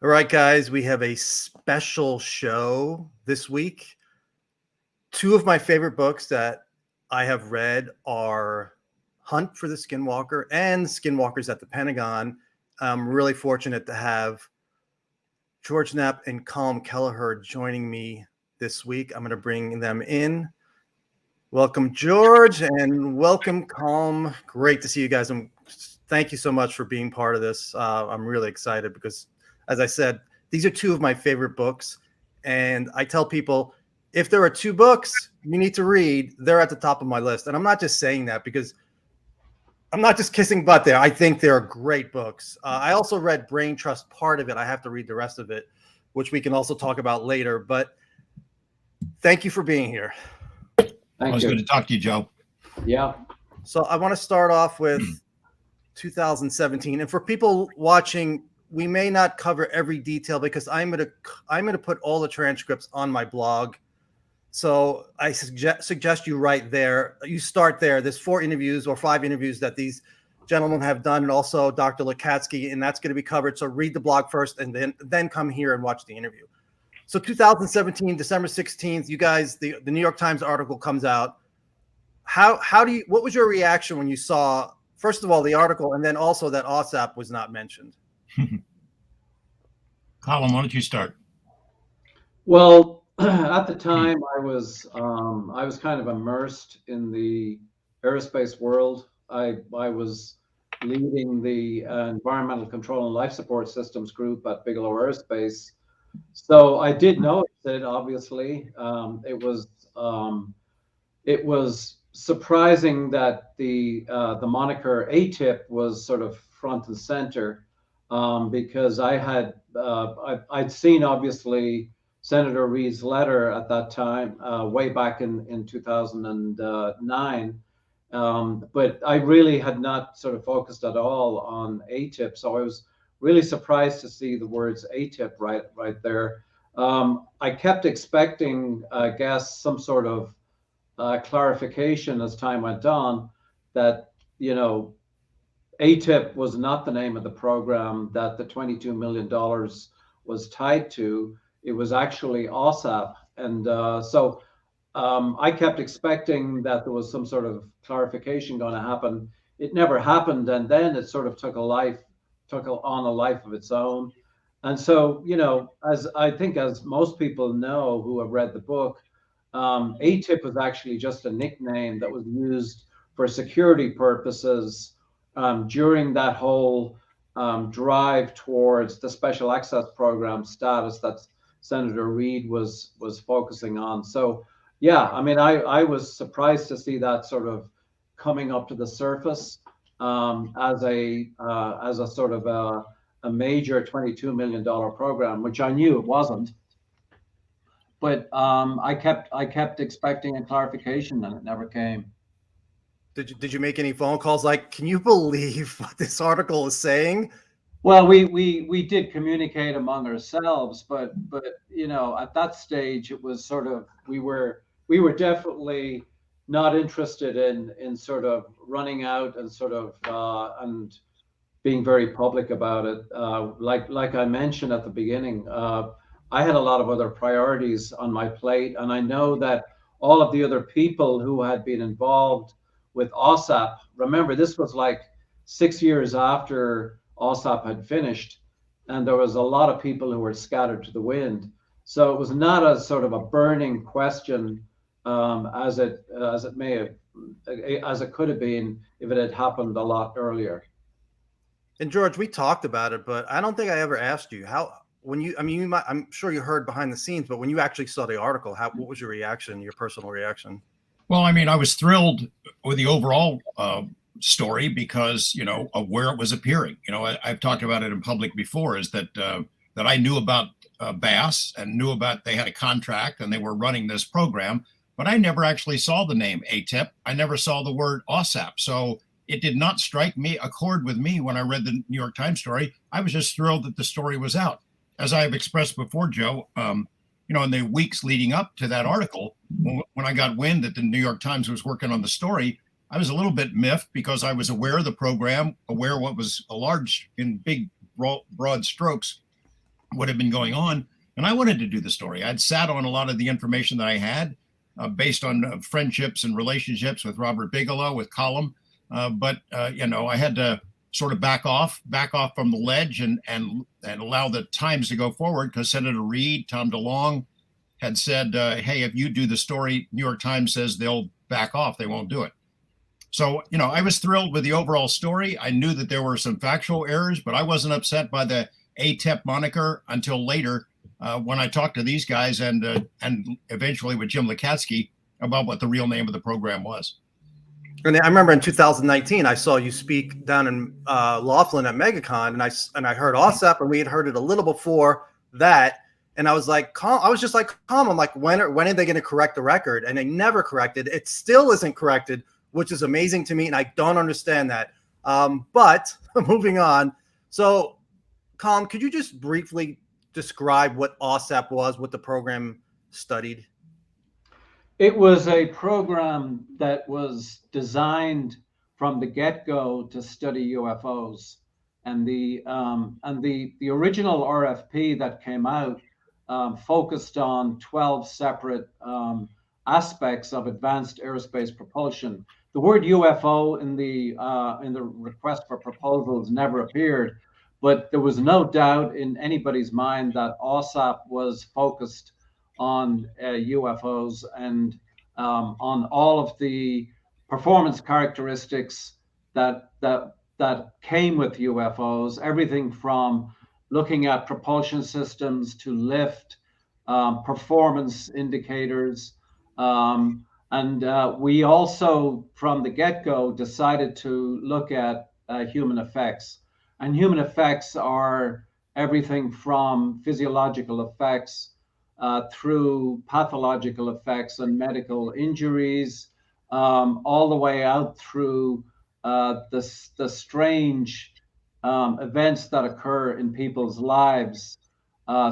All right, guys, we have a special show this week. Two of my favorite books that I have read are Hunt for the Skinwalker and Skinwalkers at the Pentagon. I'm really fortunate to have George Knapp and Colm Kelleher joining me this week. I'm going to bring them in. Welcome, George, and welcome, Colm. Great to see you guys. And thank you so much for being part of this. I'm really excited because, as I said, these are two of my favorite books. And I tell people, if there are two books you need to read, they're at the top of my list. And I'm not just saying that because I'm not just kissing butt there. I think they're great books. I also read Brain Trust, part of it. I have to read the rest of it, which we can also talk about later. But thank you for being here. I was good to talk to you, Joe. Yeah. So I want to start off with 2017. And for people watching, we may not cover every detail because I'm going to put all the transcripts on my blog. So I suggest you right there. You start there. There's 4 interviews or 5 interviews that these gentlemen have done, and also Dr. Lacatski, and that's going to be covered. So read the blog first, and then come here and watch the interview. So 2017, December 16th, you guys, the New York Times article comes out. What was your reaction when you saw, first of all, the article, and then also that AAWSAP was not mentioned? Colm, why don't you start? Well, at the time, I was kind of immersed in the aerospace world. I was leading the environmental control and life support systems group at Bigelow Aerospace. So I did notice it. Obviously, it was surprising that the moniker AATIP was sort of front and center, because I'd seen obviously Senator Reid's letter at that time, way back in 2009, but I really had not sort of focused at all on AATIP. So I was really surprised to see the words AATIP right there. I kept expecting, I guess, some sort of clarification as time went on that, AATIP was not the name of the program that the $22 million was tied to. It was actually AAWSAP. And so I kept expecting that there was some sort of clarification going to happen. It never happened. And then it sort of took on a life of its own. And so, as most people know who have read the book, AATIP was actually just a nickname that was used for security purposes during that whole drive towards the special access program status that Senator Reid was focusing on. So, yeah, I mean, I was surprised to see that sort of coming up to the surface as a sort of a major $22 million program, which I knew it wasn't. But I kept expecting a clarification, and it never came. Did you make any phone calls? Like, can you believe what this article is saying? Well, we did communicate among ourselves, but at that stage it was sort of we were definitely not interested in sort of running out and sort of and being very public about it. Like I mentioned at the beginning, I had a lot of other priorities on my plate, and I know that all of the other people who had been involved with AAWSAP, remember this was like 6 years after AAWSAP had finished, and there was a lot of people who were scattered to the wind. So it was not a sort of a burning question as it could have been if it had happened a lot earlier. And George, we talked about it, but I don't think I ever asked you I'm sure you heard behind the scenes, but when you actually saw the article, what was your reaction, your personal reaction? Well, I mean, I was thrilled with the overall story because, of where it was appearing. I've talked about it in public before, is that I knew about Bass and knew about they had a contract and they were running this program, but I never actually saw the name AATIP. I never saw the word AAWSAP. So it did not accord with me when I read the New York Times story. I was just thrilled that the story was out. As I have expressed before, Joe, in the weeks leading up to that article, when I got wind that the New York Times was working on the story, I was a little bit miffed because I was aware of the program, aware what was in big, broad strokes, what had been going on. And I wanted to do the story. I'd sat on a lot of the information that I had based on friendships and relationships with Robert Bigelow, with Colm. But I had to sort of back off from the ledge and allow the times to go forward, because Senator Reid, Tom DeLonge had said, hey, if you do the story, New York Times says they'll back off. They won't do it. So, I was thrilled with the overall story. I knew that there were some factual errors, but I wasn't upset by the AATIP moniker until later when I talked to these guys and eventually with Jim Lacatski about what the real name of the program was. And I remember in 2019, I saw you speak down in Laughlin at MegaCon, and I heard AAWSAP, and we had heard it a little before that. And I was like, Colm, I'm like, when are they going to correct the record? And they never corrected. It still isn't corrected, which is amazing to me, and I don't understand that. But moving on. So, Colm, could you just briefly describe what AAWSAP was, what the program studied? It was a program that was designed from the get-go to study UFOs, and the original RFP that came out focused on 12 separate aspects of advanced aerospace propulsion. The word UFO in the request for proposals never appeared, but there was no doubt in anybody's mind that AAWSAP was focused on UFOs and on all of the performance characteristics that came with UFOs, everything from looking at propulsion systems to lift, performance indicators. And we also, from the get-go, decided to look at human effects. And human effects are everything from physiological effects through pathological effects and medical injuries, all the way out through the strange events that occur in people's lives,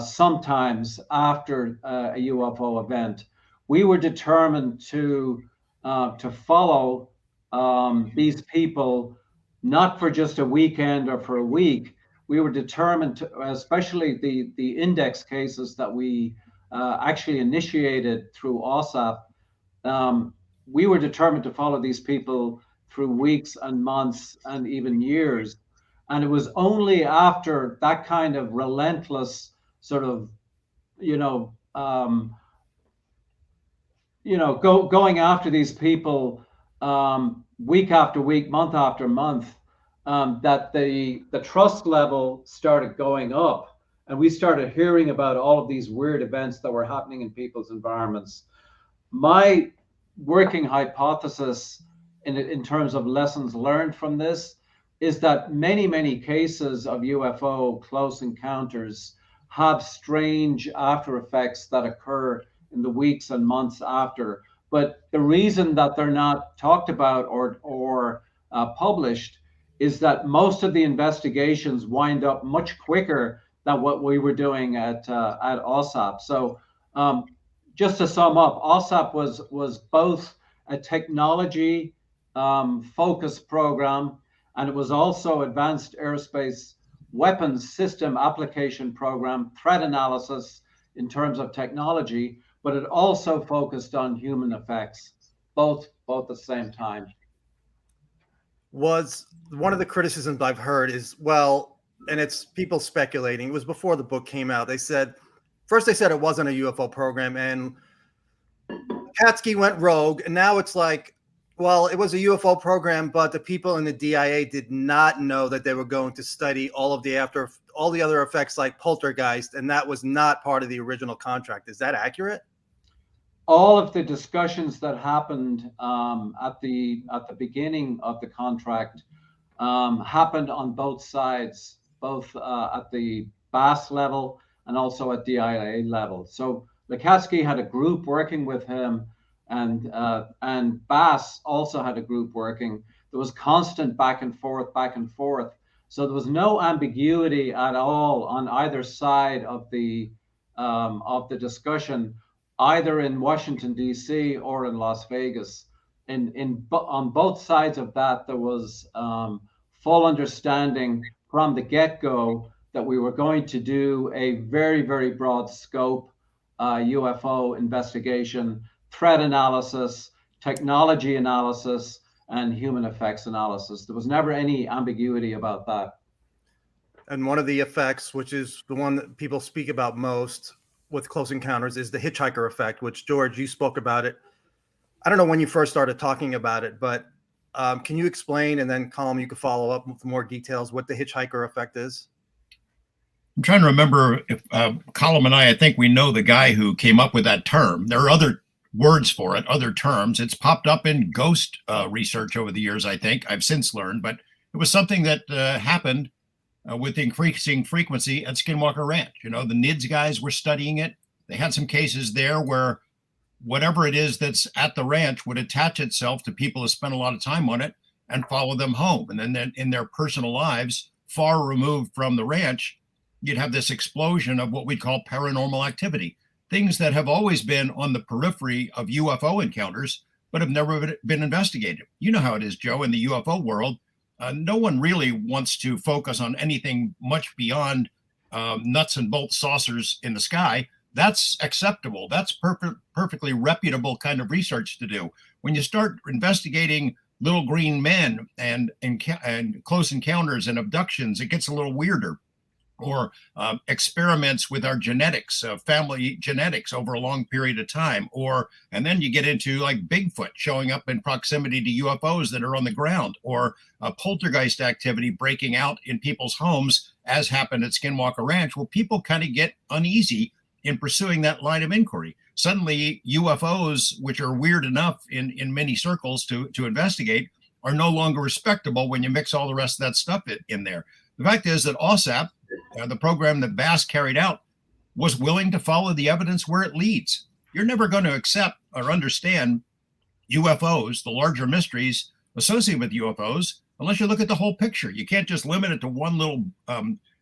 sometimes after a UFO event. We were determined to follow these people, not for just a weekend or for a week. We were determined to, especially the index cases that we actually initiated through AAWSAP, we were determined to follow these people through weeks and months and even years. And it was only after that kind of relentless sort of, going after these people week after week, month after month, that the trust level started going up. And we started hearing about all of these weird events that were happening in people's environments. My working hypothesis in terms of lessons learned from this is that many, many cases of UFO close encounters have strange after effects that occur in the weeks and months after. But the reason that they're not talked about or published is that most of the investigations wind up much quicker than what we were doing at AAWSAP. So just to sum up, AAWSAP was both a technology focused program, and it was also advanced aerospace weapons system application program, threat analysis in terms of technology, but it also focused on human effects, both at the same time. Was one of the criticisms I've heard is, well, and it's people speculating, it was before the book came out. They said it wasn't a UFO program, and Lacatski went rogue, and now it's like, well, it was a UFO program, but the people in the DIA did not know that they were going to study all the other effects like poltergeist, and that was not part of the original contract. Is that accurate? All of the discussions that happened at the beginning of the contract happened on both sides, both at the BAS level and also at DIA level. So Lacatski had a group working with him, and BAS also had a group working. There was constant back and forth. So there was no ambiguity at all on either side of the discussion, either in Washington, D.C. or in Las Vegas. On both sides of that, there was full understanding from the get-go that we were going to do a very, very broad scope UFO investigation, threat analysis, technology analysis, and human effects analysis. There was never any ambiguity about that. And one of the effects, which is the one that people speak about most with close encounters, is the hitchhiker effect, which, George, you spoke about it. I don't know when you first started talking about it, but can you explain, and then Colm, you could follow up with more details, what the hitchhiker effect is? I'm trying to remember if Colm and I think we know the guy who came up with that term. There are other words for it, other terms. It's popped up in ghost research over the years, I think. I've since learned, but it was something that happened with increasing frequency at Skinwalker Ranch. You know, the NIDS guys were studying it. They had some cases there where whatever it is that's at the ranch would attach itself to people who spent a lot of time on it and follow them home. And then in their personal lives, far removed from the ranch, you'd have this explosion of what we call paranormal activity, things that have always been on the periphery of UFO encounters, but have never been investigated. You know how it is, Joe, in the UFO world. No one really wants to focus on anything much beyond nuts and bolts saucers in the sky. That's acceptable. That's perfectly reputable kind of research to do. When you start investigating little green men and close encounters and abductions, it gets a little weirder. Or experiments with our genetics, family genetics over a long period of time. And then you get into like Bigfoot showing up in proximity to UFOs that are on the ground, or poltergeist activity breaking out in people's homes, as happened at Skinwalker Ranch, where people kind of get uneasy in pursuing that line of inquiry. Suddenly UFOs, which are weird enough in many circles to investigate, are no longer respectable when you mix all the rest of that stuff in there. The fact is that AAWSAP, the program that Bass carried out, was willing to follow the evidence where it leads. You're never going to accept or understand UFOs, the larger mysteries associated with UFOs, unless you look at the whole picture. You can't just limit it to one little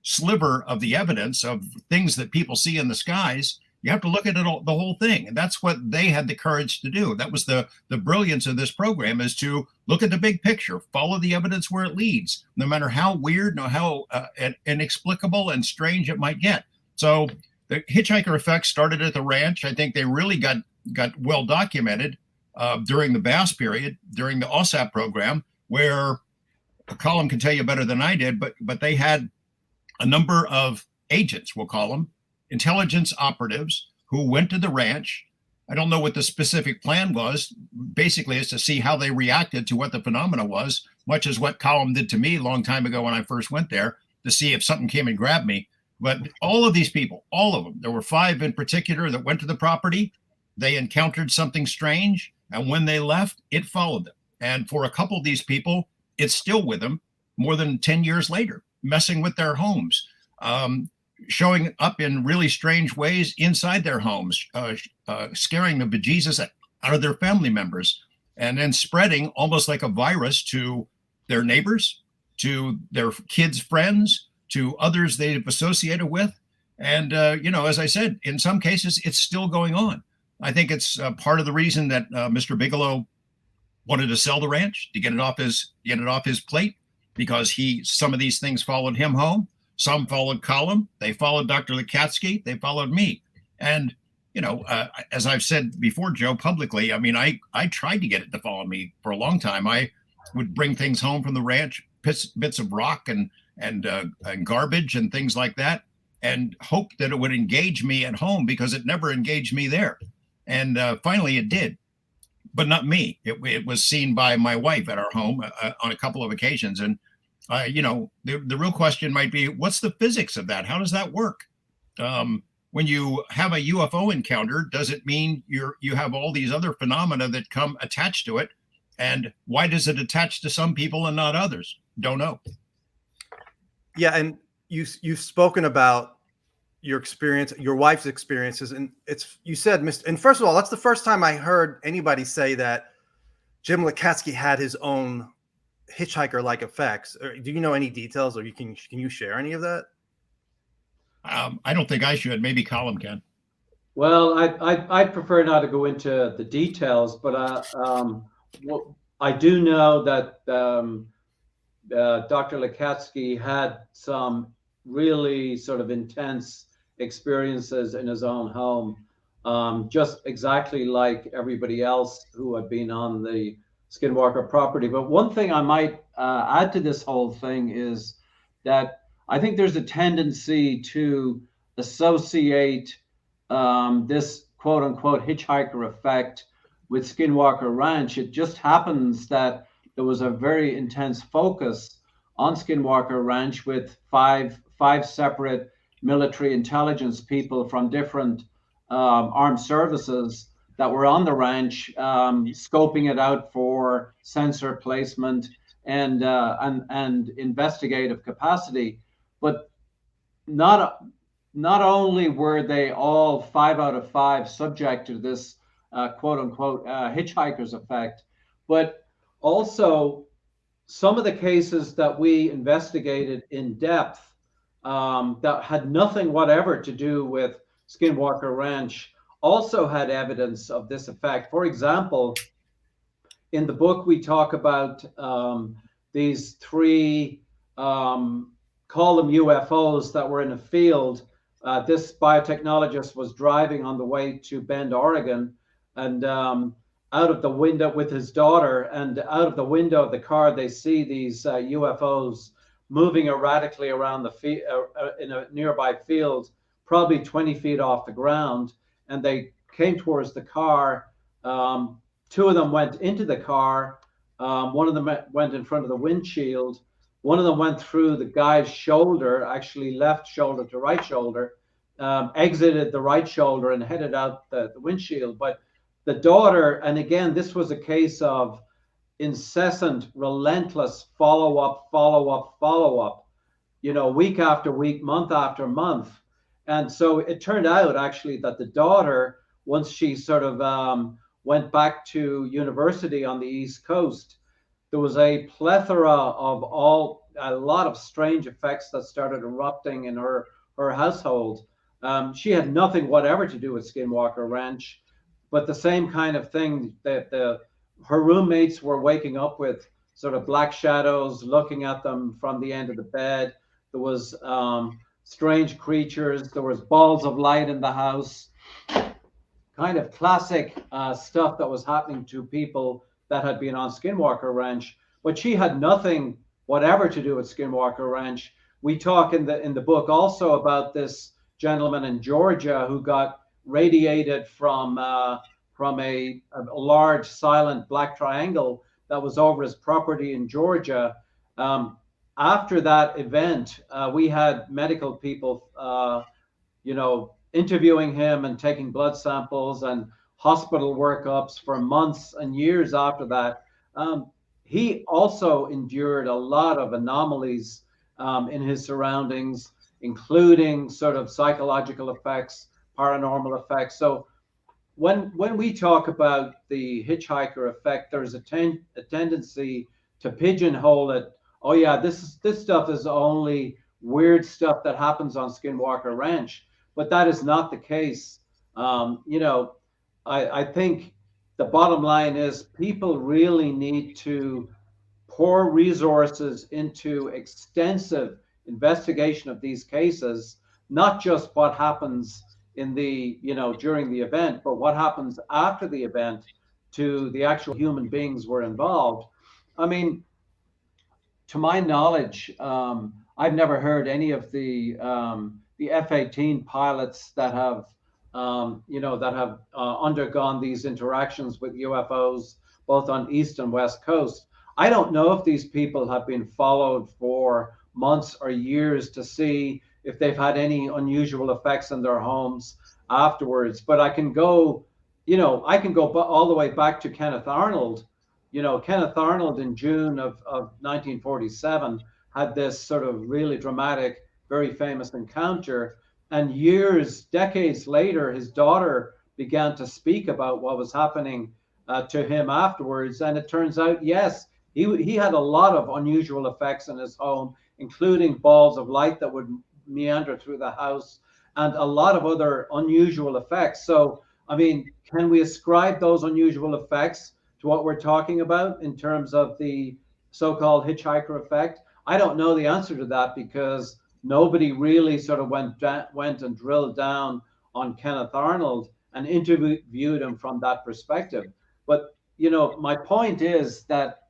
sliver of the evidence of things that people see in the skies. You have to look at it all, the whole thing. And that's what they had the courage to do. That was the brilliance of this program, is to look at the big picture, follow the evidence where it leads, no matter how weird, no how inexplicable and strange it might get. So the hitchhiker effect started at the ranch. I think they really got well documented during the Bass period, during the AAWSAP program, where Colm can tell you better than I did, but they had a number of agents, we'll call them, intelligence operatives, who went to the ranch. I don't know what the specific plan was. Basically, it's to see how they reacted to what the phenomena was, much as what Colm did to me a long time ago when I first went there, to see if something came and grabbed me. But all of these people, all of them, there were 5 in particular that went to the property. They encountered something strange, and when they left, it followed them. And for a couple of these people, it's still with them more than 10 years later, messing with their homes, showing up in really strange ways inside their homes, scaring the bejesus out of their family members, and then spreading almost like a virus to their neighbors, to their kids' friends, to others they've associated with. And, as I said, in some cases, it's still going on. I think it's part of the reason that Mr. Bigelow wanted to sell the ranch, to get it off his plate, because some of these things followed him home. Some followed Colm. They followed Dr. Lacatski. They followed me. And, as I've said before, Joe, publicly, I mean, I tried to get it to follow me for a long time. I would bring things home from the ranch, bits of rock and garbage and things like that, and hope that it would engage me at home, because it never engaged me there. And finally it did, but not me. It was seen by my wife at our home on a couple of occasions. And the real question might be, what's the physics of that? How does that work? When you have a UFO encounter, does it mean you have all these other phenomena that come attached to it? And why does it attach to some people and not others? Don't know. Yeah, and you've spoken about your experience, your wife's experiences, and you said, and first of all, that's the first time I heard anybody say that Jim Lacatski had his own hitchhiker-like effects. Do you know any details, or can you share any of that? I don't think I should. Maybe Colm can. Well, I prefer not to go into the details, but I do know that Dr. Lacatski had some really sort of intense experiences in his own home, just exactly like everybody else who had been on the Skinwalker property. But one thing I might add to this whole thing is that I think there's a tendency to associate this quote unquote hitchhiker effect with Skinwalker Ranch. It just happens that there was a very intense focus on Skinwalker Ranch with five separate military intelligence people from different armed services that were on the ranch, scoping it out for sensor placement and investigative capacity. But not only were they all 5 out of 5 subject to this quote unquote hitchhiker's effect, but also some of the cases that we investigated in depth that had nothing whatever to do with Skinwalker Ranch also had evidence of this effect. For example, in the book, we talk about these 3, call them UFOs, that were in a field. This biotechnologist was driving on the way to Bend, Oregon, and out of the window with his daughter, and out of the window of the car, they see these UFOs moving erratically around the in a nearby field, probably 20 feet off the ground. And they came towards the car. 2 of them went into the car. One of them went in front of the windshield. One of them went through the guy's shoulder, actually left shoulder to right shoulder, exited the right shoulder and headed out the windshield. But the daughter, and again, this was a case of incessant, relentless follow-up, week after week, month after month. And so it turned out actually that the daughter, once she sort of went back to university on the East Coast, there was a plethora of a lot of strange effects that started erupting in her household. She had nothing whatever to do with Skinwalker Ranch, but the same kind of thing that her roommates were waking up with sort of black shadows looking at them from the end of the bed. There was strange creatures. There was balls of light in the house. Kind of classic stuff that was happening to people that had been on Skinwalker Ranch. But she had nothing whatever to do with Skinwalker Ranch. We talk in the book also about this gentleman in Georgia who got radiated from a large silent black triangle that was over his property in Georgia. After that event, we had medical people, interviewing him and taking blood samples and hospital workups for months and years after that. He also endured a lot of anomalies in his surroundings, including sort of psychological effects, paranormal effects. So when we talk about the hitchhiker effect, there's a tendency to pigeonhole it. Oh yeah, this stuff is only weird stuff that happens on Skinwalker Ranch, but that is not the case. I think the bottom line is people really need to pour resources into extensive investigation of these cases, not just what happens in the, during the event, but what happens after the event to the actual human beings were involved. I mean, to my knowledge, I've never heard any of the F-18 pilots that have, undergone these interactions with UFOs, both on East and West Coast. I don't know if these people have been followed for months or years to see if they've had any unusual effects in their homes afterwards. But I can go all the way back to Kenneth Arnold. Kenneth Arnold in June of 1947 had this sort of really dramatic, very famous encounter. And decades later, his daughter began to speak about what was happening to him afterwards. And it turns out, yes, he had a lot of unusual effects in his home, including balls of light that would meander through the house and a lot of other unusual effects. So, I mean, can we ascribe those unusual effects to what we're talking about in terms of the so-called hitchhiker effect? I don't know the answer to that because nobody really sort of went and drilled down on Kenneth Arnold and interviewed him from that perspective. But, you know, my point is that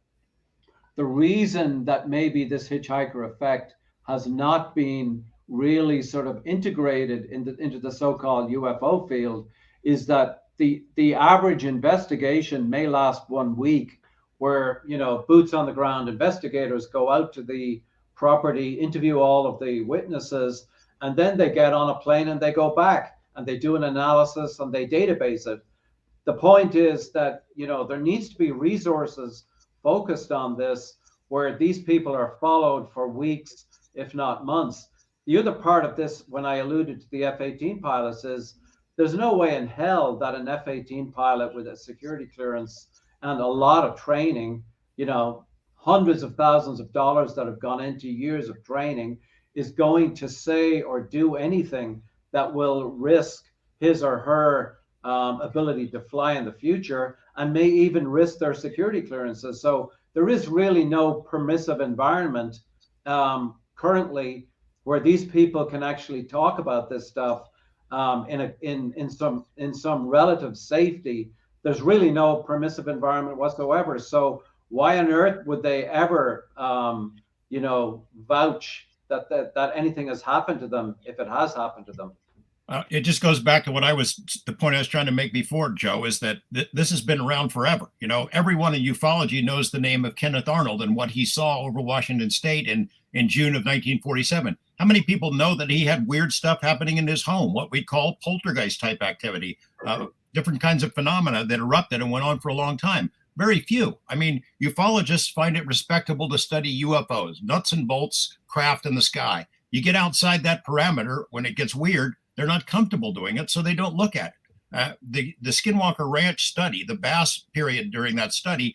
the reason that maybe this hitchhiker effect has not been really sort of integrated into the so-called UFO field is that the average investigation may last 1 week, where, you know, boots on the ground investigators go out to the property, interview all of the witnesses, and then they get on a plane and they go back and they do an analysis and they database it. The point is that, you know, there needs to be resources focused on this, where these people are followed for weeks, if not months. The other part of this, when I alluded to the F-18 pilots, is there's no way in hell that an F-18 pilot with a security clearance and a lot of training, you know, hundreds of thousands of dollars that have gone into years of training, is going to say or do anything that will risk his or her ability to fly in the future, and may even risk their security clearances. So there is really no permissive environment currently where these people can actually talk about this stuff in some relative safety. There's really no permissive environment whatsoever. So why on earth would they ever, you know, vouch that anything has happened to them if it has happened to them? It just goes back to the point I was trying to make before, Joe, is that this has been around forever. You know, everyone in ufology knows the name of Kenneth Arnold and what he saw over Washington State in June of 1947. How many people know that he had weird stuff happening in his home, what we call poltergeist type activity, different kinds of phenomena that erupted and went on for a long time? Very few. I mean, ufologists find it respectable to study UFOs, nuts and bolts, craft in the sky. You get outside that parameter, when it gets weird, they're not comfortable doing it, so they don't look at it. The Skinwalker Ranch study, the Bass period during that study,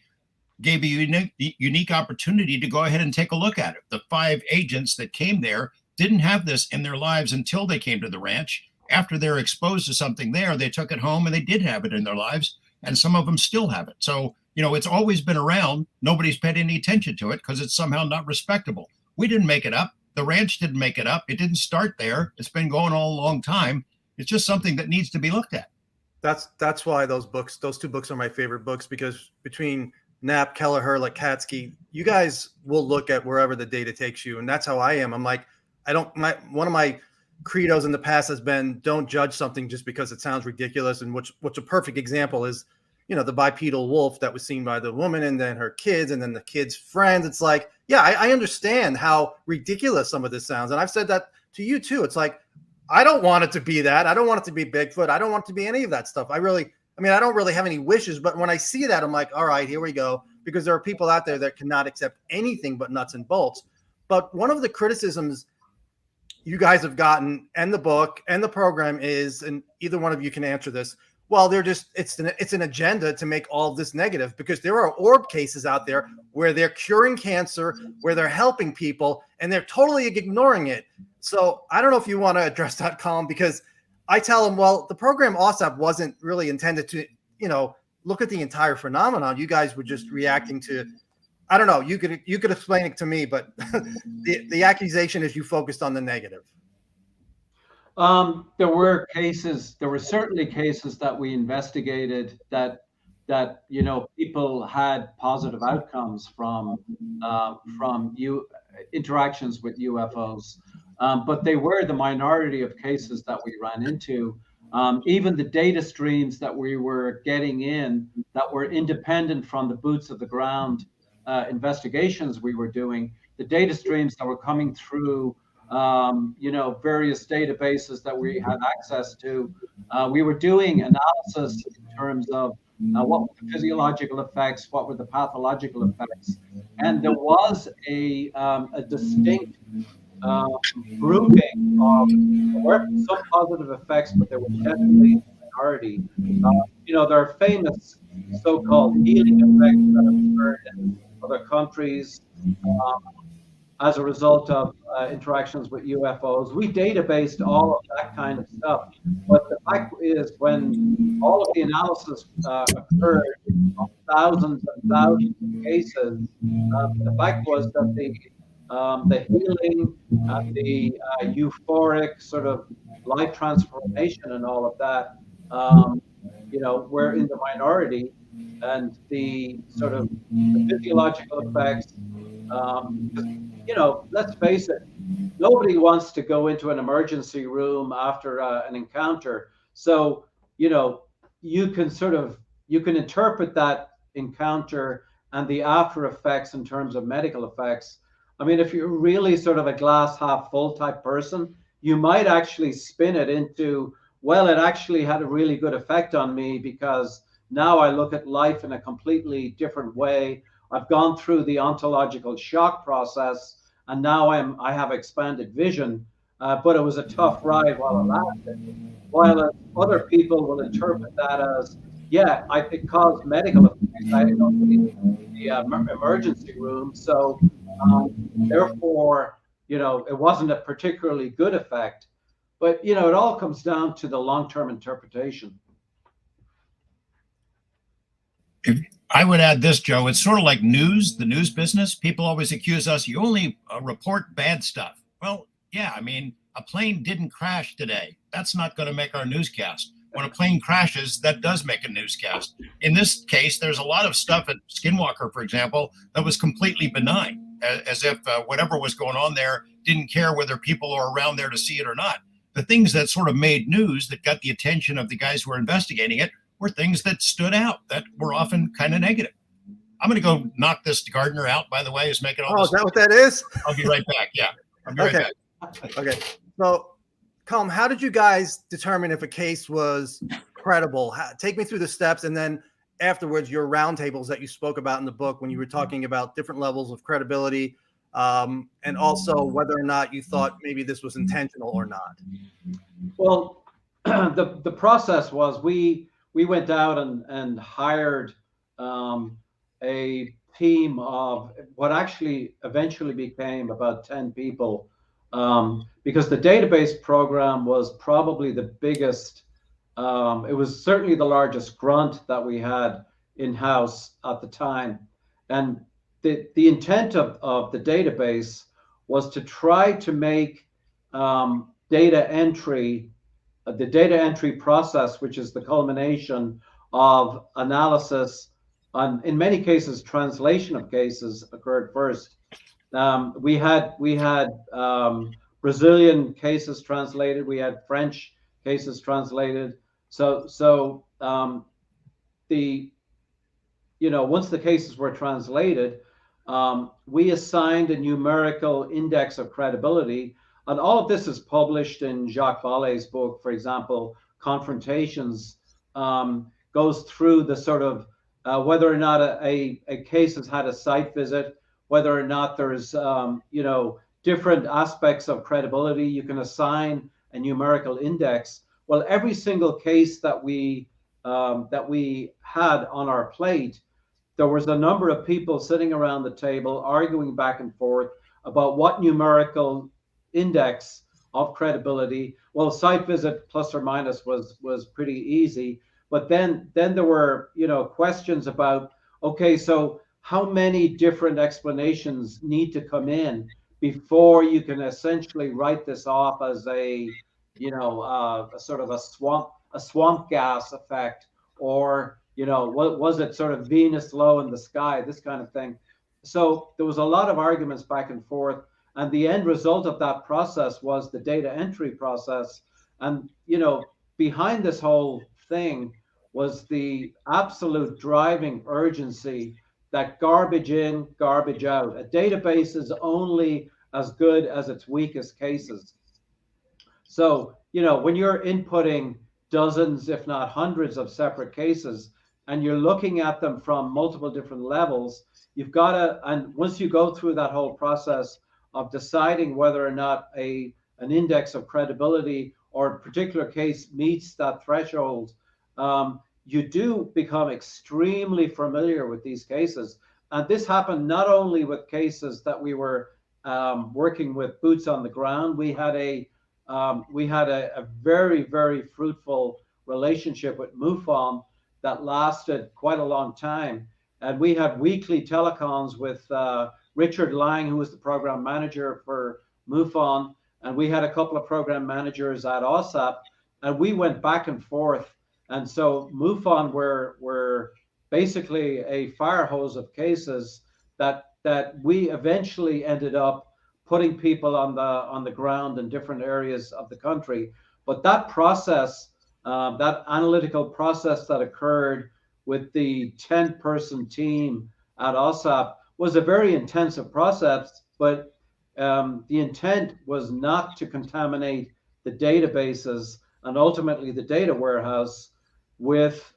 gave a unique opportunity to go ahead and take a look at it. The 5 agents that came there didn't have this in their lives until they came to the ranch. After they're exposed to something there, they took it home and they did have it in their lives, and some of them still have it. So, you know, it's always been around. Nobody's paid any attention to it because it's somehow not respectable. We didn't make it up. The ranch didn't make it up. It didn't start there. It's been going on a long time. It's just something that needs to be looked at. That's why those 2 books are my favorite books, because between Knapp, Kelleher, Lacatski, you guys will look at wherever the data takes you. And that's how I am. I'm like, one of my credos in the past has been, don't judge something just because it sounds ridiculous. And what's a perfect example is, you know, the bipedal wolf that was seen by the woman and then her kids and then the kids' friends. It's like, yeah, I understand how ridiculous some of this sounds. And I've said that to you too. It's like, I don't want it to be that. I don't want it to be Bigfoot. I don't want it to be any of that stuff. I don't really have any wishes, but when I see that, I'm like, all right, here we go. Because there are people out there that cannot accept anything but nuts and bolts. But one of the criticisms you guys have gotten and the book and the program is, and either one of you can answer this, well, it's an agenda to make all of this negative, because there are orb cases out there where they're curing cancer, where they're helping people, and they're totally ignoring it. So I don't know if you want to address that, Colm, because I tell them, well, the program AAWSAP wasn't really intended to, you know, look at the entire phenomenon. You guys were just reacting to, I don't know, you could explain it to me, but the accusation is you focused on the negative. There were certainly cases that we investigated that you know, people had positive outcomes from interactions with UFOs, but they were the minority of cases that we ran into. Even the data streams that we were getting in that were independent from the boots of the ground investigations we were doing, the data streams that were coming through you know, various databases that we had access to, we were doing analysis in terms of what were the physiological effects, what were the pathological effects, and there was a distinct grouping of, there were some positive effects, but there were definitely a minority. You know, there are famous so-called healing effects that have occurred in other countries as a result of interactions with UFOs. We databased all of that kind of stuff. But the fact is, when all of the analysis occurred on thousands and thousands of cases, the fact was that the healing, the euphoric sort of life transformation and all of that, we're in the minority, and the sort of the physiological effects, because, let's face it, nobody wants to go into an emergency room after an encounter. So, you can interpret that encounter and the after effects in terms of medical effects. I mean, if you're really sort of a glass half full type person, you might actually spin it into, well, it actually had a really good effect on me because now I look at life in a completely different way. I've gone through the ontological shock process, and now I have expanded vision, but it was a tough ride while it lasted. While other people will interpret that as, yeah, it caused medical effects. I don't need the emergency room, so therefore, it wasn't a particularly good effect. But it all comes down to the long-term interpretation. I would add this, Joe. It's sort of like news, the news business. People always accuse us, you only report bad stuff. Well, yeah, I mean, a plane didn't crash today. That's not going to make our newscast. When a plane crashes, that does make a newscast. In this case, there's a lot of stuff at Skinwalker, for example, that was completely benign, as if whatever was going on there didn't care whether people are around there to see it or not. The things that sort of made news, that got the attention of the guys who were investigating it, were things that stood out, that were often kind of negative. I'm going to go knock this gardener out, by the way, who's making all this. Is that what that is? I'll be right back. Yeah, I'll be right back. Okay. So, Colm, how did you guys determine if a case was credible? Take me through the steps, and then afterwards, your roundtables that you spoke about in the book when you were talking about different levels of credibility, and also whether or not you thought maybe this was intentional or not. Well, the process was we went out and hired a team of what actually eventually became about 10 people, because the database program was probably the biggest. It was certainly the largest grunt that we had in-house at the time. And the intent of the database was to try to make data entry, the data entry process, which is the culmination of analysis, and in many cases, translation of cases occurred first. We had Brazilian cases translated, we had French cases translated. So once the cases were translated, we assigned a numerical index of credibility. And all of this is published in Jacques Vallée's book, for example, Confrontations, goes through the sort of whether or not a case has had a site visit, whether or not there's, different aspects of credibility. You can assign a numerical index. Well, every single case that we had on our plate, there was a number of people sitting around the table arguing back and forth about what numerical index of credibility. Well, site visit plus or minus was pretty easy, but then there were questions about, okay, so how many different explanations need to come in before you can essentially write this off as a sort of a swamp gas effect, or what was it, sort of Venus low in the sky, this kind of thing. So there was a lot of arguments back and forth. And the end result of that process was the data entry process. And, behind this whole thing was the absolute driving urgency that garbage in, garbage out. A database is only as good as its weakest cases. So, when you're inputting dozens, if not hundreds of separate cases, and you're looking at them from multiple different levels, you've got to, and once you go through that whole process of deciding whether or not an index of credibility or a particular case meets that threshold, you do become extremely familiar with these cases. And this happened not only with cases that we were working with boots on the ground. We had a very, very fruitful relationship with MUFON that lasted quite a long time. And we had weekly telecoms with Richard Lang, who was the program manager for MUFON, and we had a couple of program managers at AAWSAP, and we went back and forth. And so MUFON were basically a fire hose of cases that we eventually ended up putting people on the ground in different areas of the country. But that process, that analytical process that occurred with the 10-person team at AAWSAP was a very intensive process, but the intent was not to contaminate the databases and ultimately the data warehouse with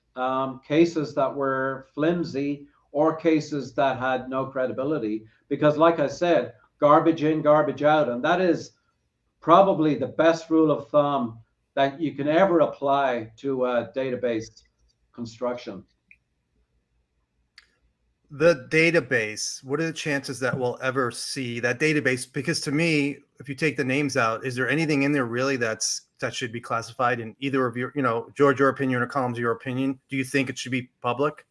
cases that were flimsy or cases that had no credibility. Because like I said, garbage in, garbage out. And that is probably the best rule of thumb that you can ever apply to a database construction. The database, what are the chances that we'll ever see that database? Because to me, if you take the names out, is there anything in there really that should be classified in either of your, George, your opinion, or Colm's, your opinion? Do you think it should be public?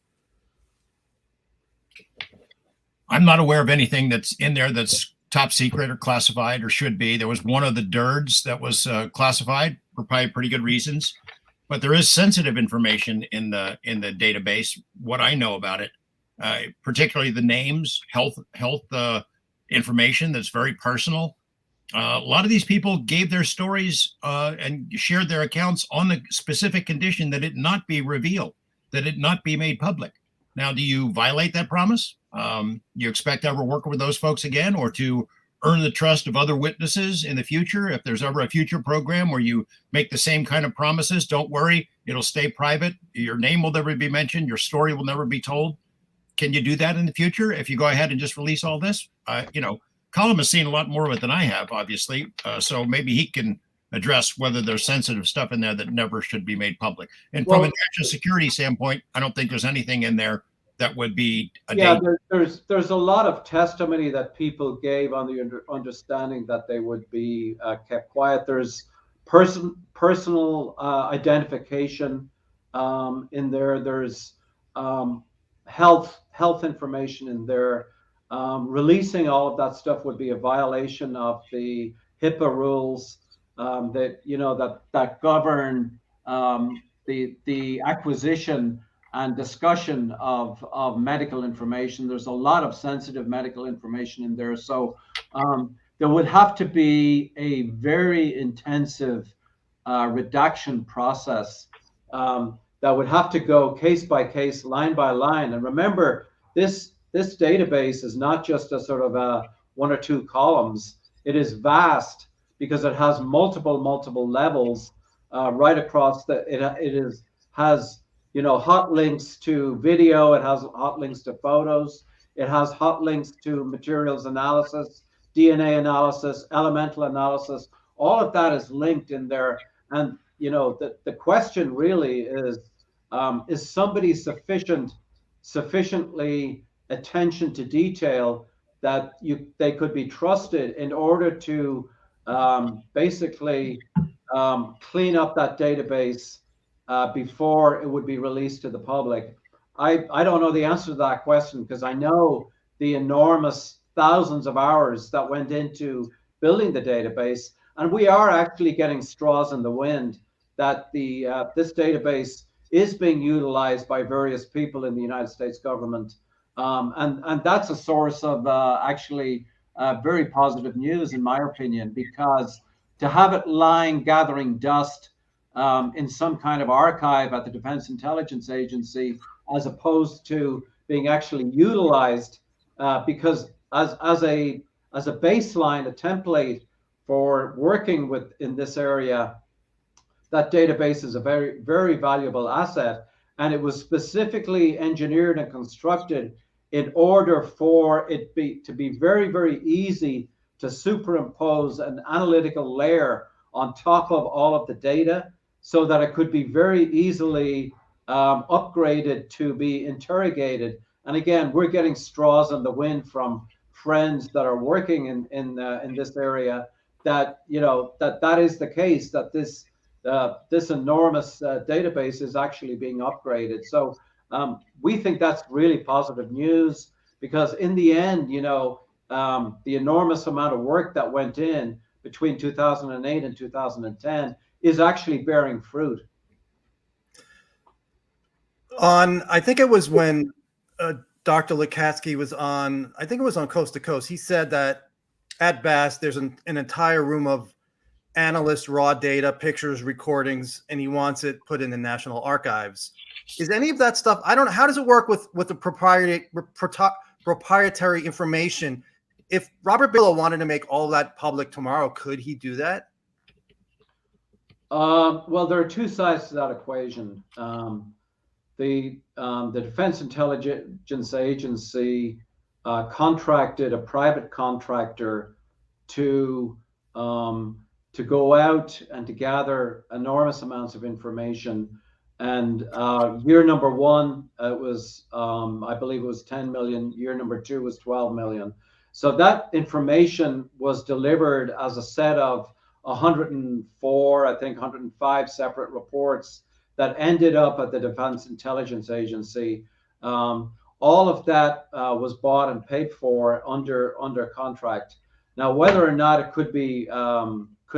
I'm not aware of anything that's in there that's top secret or classified or should be. There was one of the DIRDs that was classified for probably pretty good reasons, but there is sensitive information in the database. What I know about it, particularly the names, health information that's very personal. A lot of these people gave their stories and shared their accounts on the specific condition that it not be revealed, that it not be made public. Now, do you violate that promise? You expect to ever work with those folks again, or to earn the trust of other witnesses in the future? If there's ever a future program where you make the same kind of promises, don't worry, it'll stay private. Your name will never be mentioned. Your story will never be told. Can you do that in the future if you go ahead and just release all this? Colm has seen a lot more of it than I have, obviously. So maybe he can address whether there's sensitive stuff in there that never should be made public. And from a national security standpoint, I don't think there's anything in there that would be there's a lot of testimony that people gave on the understanding that they would be kept quiet. There's personal identification in there. There's health information in there. Releasing all of that stuff would be a violation of the HIPAA rules that govern the acquisition and discussion of medical information. There's a lot of sensitive medical information in there. So there would have to be a very intensive redaction process that would have to go case by case, line by line. And remember, this database is not just a sort of a one or two columns. It is vast because it has multiple levels right across has hot links to video, it has hot links to photos, it has hot links to materials analysis, DNA analysis, elemental analysis. All of that is linked in there. And the question really is somebody sufficiently attention to detail that they could be trusted in order to basically clean up that database before it would be released to the public? I don't know the answer to that question, because I know the enormous thousands of hours that went into building the database, and we are actually getting straws in the wind that this database is being utilized by various people in the United States government. And that's a source of actually very positive news, in my opinion, because to have it lying, gathering dust in some kind of archive at the Defense Intelligence Agency, as opposed to being actually utilized, because as a baseline, a template for working in this area, that database is a very, very valuable asset. And it was specifically engineered and constructed in order for it to be very, very easy to superimpose an analytical layer on top of all of the data, so that it could be very easily upgraded to be interrogated. And again, we're getting straws in the wind from friends that are working in this area that that is the case, that this enormous database is actually being upgraded. So we think that's really positive news, because in the end, the enormous amount of work that went in between 2008 and 2010 is actually bearing fruit. I think it was when Dr. Lacatski was on, I think it was on Coast to Coast. He said that at BASS, there's an entire room of analyst raw data, pictures, recordings, and he wants it put in the National Archives. Is any of that stuff, I don't know, how does it work with the proprietary information? If Robert Bigelow wanted to make all that public tomorrow, could he do that? Well, there are two sides to that equation. The Defense Intelligence Agency contracted a private contractor to go out and to gather enormous amounts of information. And year number one, it was, I believe it was 10 million. Year number two was 12 million. So that information was delivered as a set of 104, I think 105 separate reports that ended up at the Defense Intelligence Agency. All of that was bought and paid for under contract. Now, whether or not it could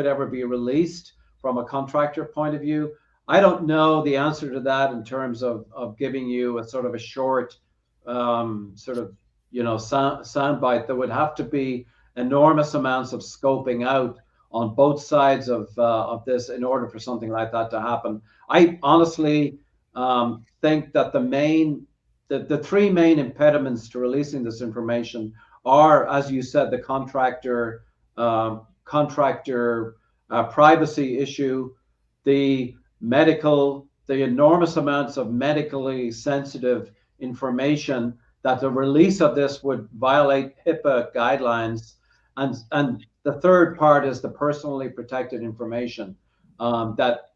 ever be released from a contractor point of view, I don't know the answer to that in terms of giving you a sort of a short soundbite. There would have to be enormous amounts of scoping out on both sides of this in order for something like that to happen. I honestly think that the three main impediments to releasing this information are, as you said, the contractor privacy issue, the enormous amounts of medically sensitive information, that the release of this would violate HIPAA guidelines, and the third part is the personally protected information that,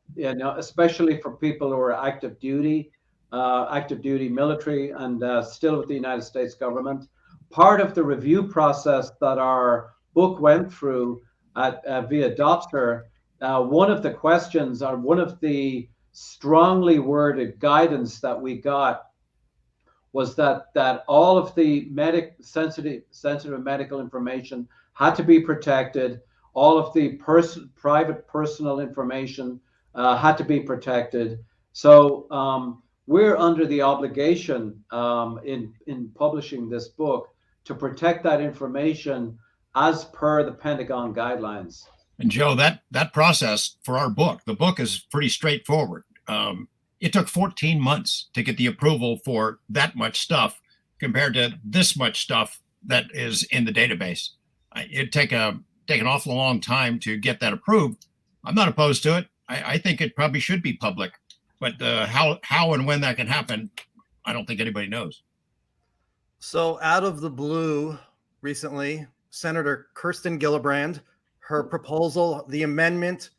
especially for people who are active duty military and still with the United States government. Part of the review process that our book went through via Dobster, one of the questions, or one of the strongly worded guidance that we got, was that all of the sensitive medical information had to be protected. All of the private personal information had to be protected. So we're under the obligation in publishing this book to protect that information as per the Pentagon guidelines. And Joe, that process for our book, the book is pretty straightforward. It took 14 months to get the approval for that much stuff compared to this much stuff that is in the database. It'd take an awful long time to get that approved. I'm not opposed to it. I think it probably should be public, but how and when that can happen, I don't think anybody knows. So out of the blue, recently, Senator Sen Gillibrand, her proposal, the amendment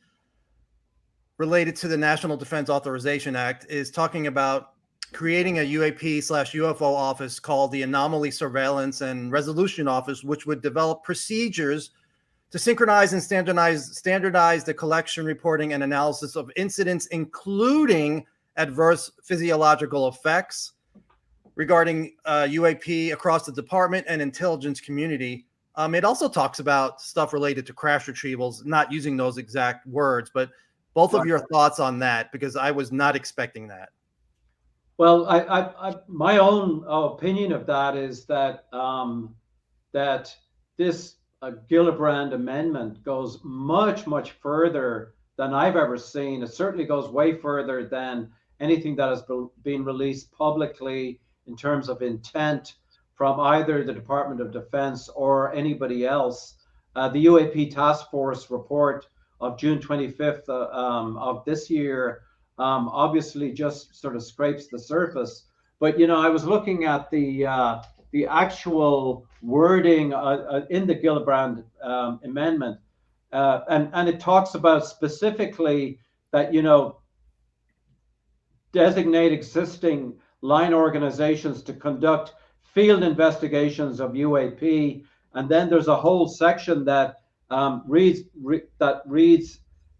related to the National Defense Authorization Act, is talking about creating a UAP/UFO office called the Anomaly Surveillance and Resolution Office, which would develop procedures to synchronize and standardize the collection, reporting, and analysis of incidents, including adverse physiological effects regarding UAP across the department and intelligence community. It also talks about stuff related to crash retrievals, not using those exact words, but both of your thoughts on that, because I was not expecting that. Well, my own opinion of that is that that this Gillibrand Amendment goes much further than I've ever seen. It certainly goes way further than anything that has been released publicly in terms of intent from either the Department of Defense or anybody else. The UAP Task Force report of June 25th of this year obviously just sort of scrapes the surface. But I was looking at the actual wording in the Gillibrand Amendment, and it talks about specifically that designate existing line organizations to conduct field investigations of UAP, and then there's a whole section that reads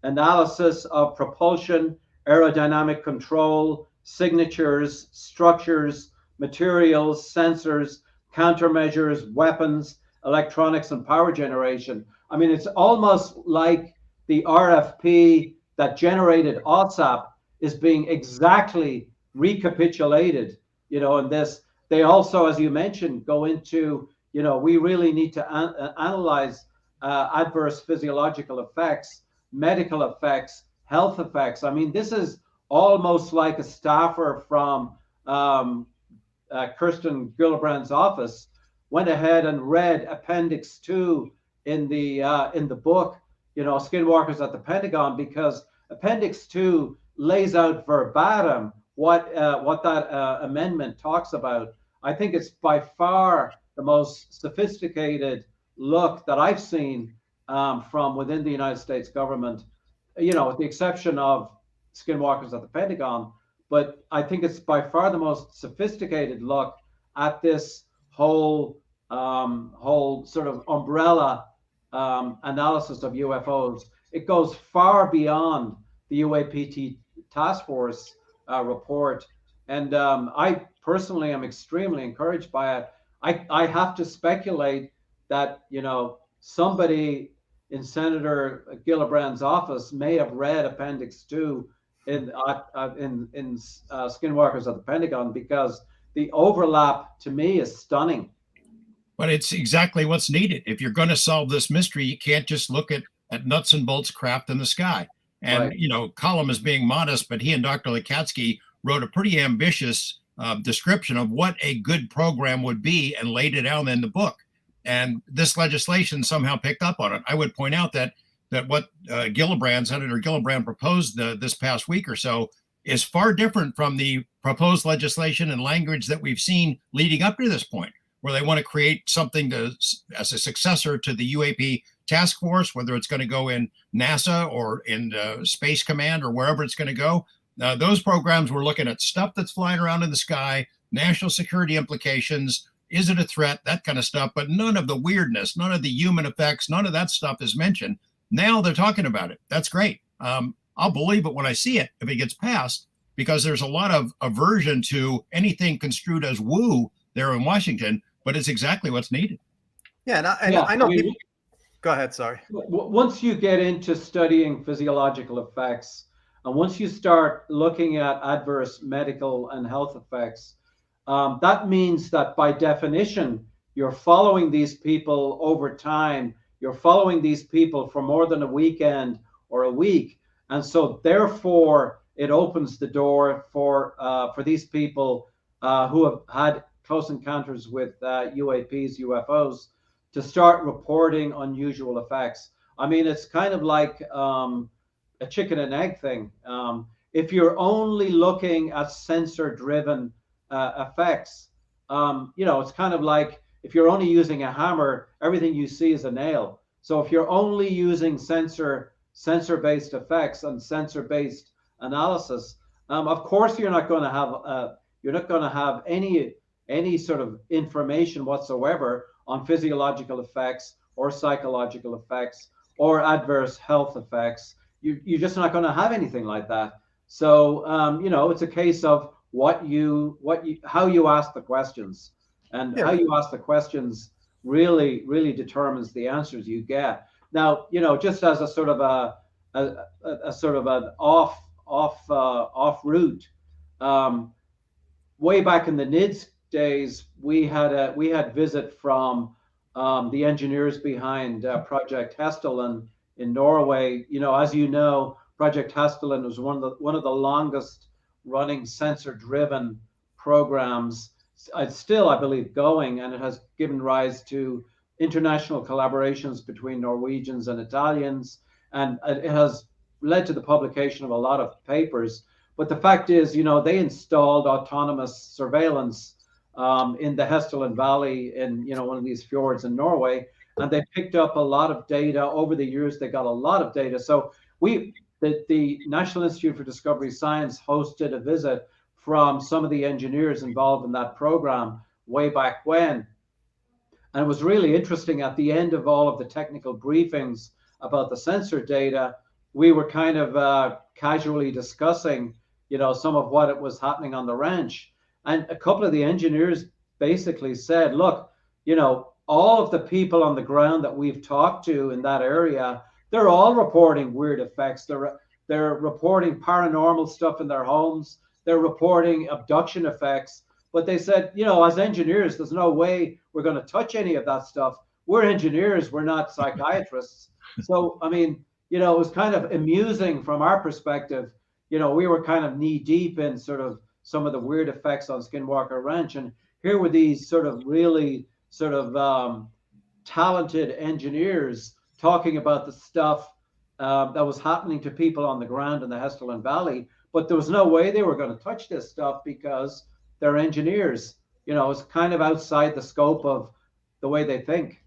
analysis of propulsion, aerodynamic control, signatures, structures, materials, sensors, countermeasures, weapons, electronics and power generation. I mean, it's almost like the RFP that generated AAWSAP is being exactly recapitulated, in this. They also, as you mentioned, go into, we really need to analyze adverse physiological effects, medical effects, health effects. I mean, this is almost like a staffer from Kirsten Gillibrand's office went ahead and read Appendix 2 in the book, Skinwalkers at the Pentagon, because Appendix 2 lays out verbatim what that amendment talks about. I think it's by far the most sophisticated look that I've seen from within the United States government, with the exception of Skinwalkers at the Pentagon. But I think it's by far the most sophisticated look at this whole sort of umbrella analysis of UFOs. It goes far beyond the UAPTF task force report. And I personally am extremely encouraged by it. I have to speculate that, somebody in Senator Gillibrand's office may have read Appendix 2 in Skinwalkers at the Pentagon, because the overlap to me is stunning. But it's exactly what's needed. If you're going to solve this mystery, you can't just look at nuts and bolts craft in the sky. And, Right. Colm is being modest, but he and Dr. Lacatski wrote a pretty ambitious description of what a good program would be and laid it out in the book. And this legislation somehow picked up on it. I would point out that what Senator Gillibrand proposed this past week or so is far different from the proposed legislation and language that we've seen leading up to this point, where they want to create something as a successor to the UAP task force, whether it's going to go in NASA or in Space Command or wherever it's going to go. Those programs, we're looking at stuff that's flying around in the sky, national security implications, is it a threat, that kind of stuff, but none of the weirdness, none of the human effects, none of that stuff is mentioned. Now they're talking about it. That's great. I'll believe it when I see it, if it gets passed, because there's a lot of aversion to anything construed as woo there in Washington, but it's exactly what's needed. Yeah, and I know people. Go ahead, sorry. Once you get into studying physiological effects, and once you start looking at adverse medical and health effects, that means that by definition, you're following these people over time. You're following these people for more than a weekend or a week. And so therefore, it opens the door for these people who have had close encounters with UAPs, UFOs, to start reporting unusual effects. I mean, it's kind of like a chicken and egg thing. If you're only looking at sensor-driven effects, it's kind of like if you're only using a hammer, everything you see is a nail. So if you're only using sensor-based effects and sensor-based analysis, of course you're not going to have any sort of information whatsoever on physiological effects or psychological effects or adverse health effects. You're just not going to have anything like that. So it's a case of how you ask the questions, and how you ask the questions really determines the answers you get. Now, just as a sort of an off route, way back in the NIDS days, we had visit from the engineers behind Project Hessdalen in Norway. As you know, Project Hessdalen was one of the longest running sensor-driven programs. It's still, I believe, going, and it has given rise to international collaborations between Norwegians and Italians, and it has led to the publication of a lot of papers. But the fact is, they installed autonomous surveillance in the Hessdalen Valley in one of these fjords in Norway, and they picked up a lot of data over the years. They got a lot of data. So the National Institute for Discovery Science hosted a visit from some of the engineers involved in that program way back when. And it was really interesting. At the end of all of the technical briefings about the sensor data, we were kind of casually discussing, some of what was happening on the ranch. And a couple of the engineers basically said, look, all of the people on the ground that we've talked to in that area, they're all reporting weird effects. They're reporting paranormal stuff in their homes. They're reporting abduction effects. But they said, you know, as engineers, there's no way we're going to touch any of that stuff. We're engineers. We're not psychiatrists. So, I mean, you know, it was kind of amusing from our perspective. You know, we were kind of knee deep in sort of some of the weird effects on Skinwalker Ranch. And here were these sort of really sort of talented engineers talking about the stuff that was happening to people on the ground in the Hessdalen Valley. But there was no way they were going to touch this stuff because they're engineers. You know, it's kind of outside the scope of the way they think.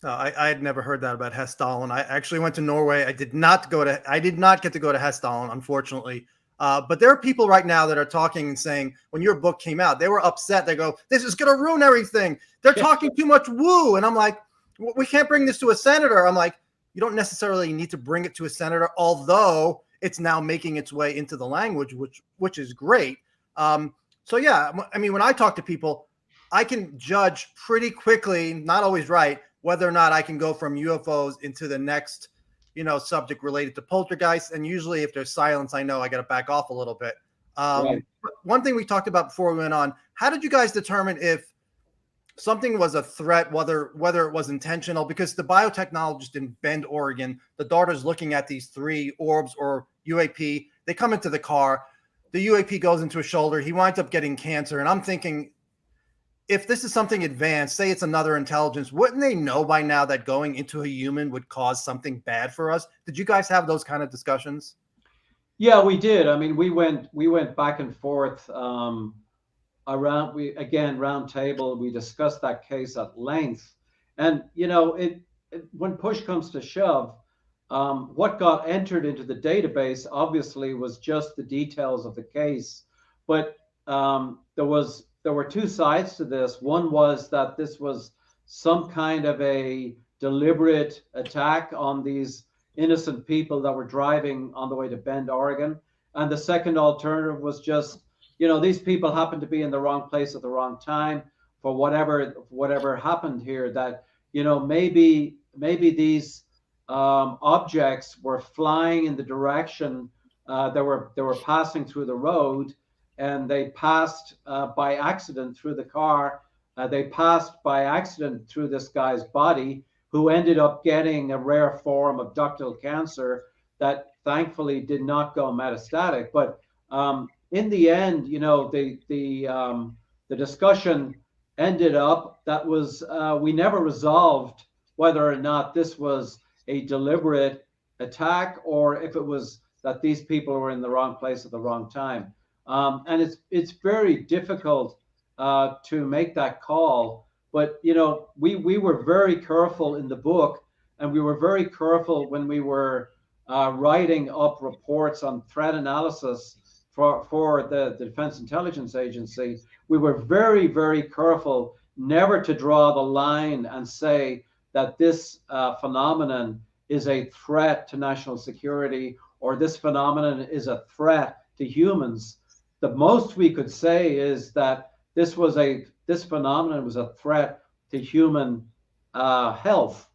I had never heard that about Hessdalen. I actually went to Norway. I did not get to go to Hessdalen, unfortunately. But there are people right now that are talking and saying, when your book came out, they were upset. They go, "This is going to ruin everything. They're talking too much woo." And I'm like, "We can't bring this to a senator." I'm like, you don't necessarily need to bring it to a senator, although it's now making its way into the language, which is great. So yeah, I mean, when I talk to people, I can judge pretty quickly, not always right, whether or not I can go from UFOs into the next, you know, subject related to poltergeists. And usually if there's silence, I know I got to back off a little bit. Right. One thing we talked about before we went on, how did you guys determine if something was a threat, whether it was intentional? Because the biotechnologist in Bend, Oregon, the daughter's looking at these 3 orbs or UAP. They come into the car. The UAP goes into his shoulder. He winds up getting cancer. And I'm thinking, if this is something advanced, say it's another intelligence, wouldn't they know by now that going into a human would cause something bad for us? Did you guys have those kind of discussions? Yeah, we did. I mean, we went back and forth around round table. We discussed that case at length, and you know, when push comes to shove, what got entered into the database obviously was just the details of the case, but there were 2 sides to this. One was that this was some kind of a deliberate attack on these innocent people that were driving on the way to Bend, Oregon. And the second alternative was just, you know, these people happened to be in the wrong place at the wrong time for whatever happened here, that, you know, maybe these objects were flying in the direction they were passing through the road, and they passed by accident through the car. They passed by accident through this guy's body, who ended up getting a rare form of ductal cancer that thankfully did not go metastatic. But in the end, you know, the discussion ended up that was we never resolved whether or not this was a deliberate attack or if it was that these people were in the wrong place at the wrong time. And it's very difficult to make that call. But, you know, we were very careful in the book, and we were very careful when we were writing up reports on threat analysis for the Defense Intelligence Agency. We were very, very careful never to draw the line and say that this phenomenon is a threat to national security, or this phenomenon is a threat to humans. The most we could say is that this phenomenon was a threat to human health.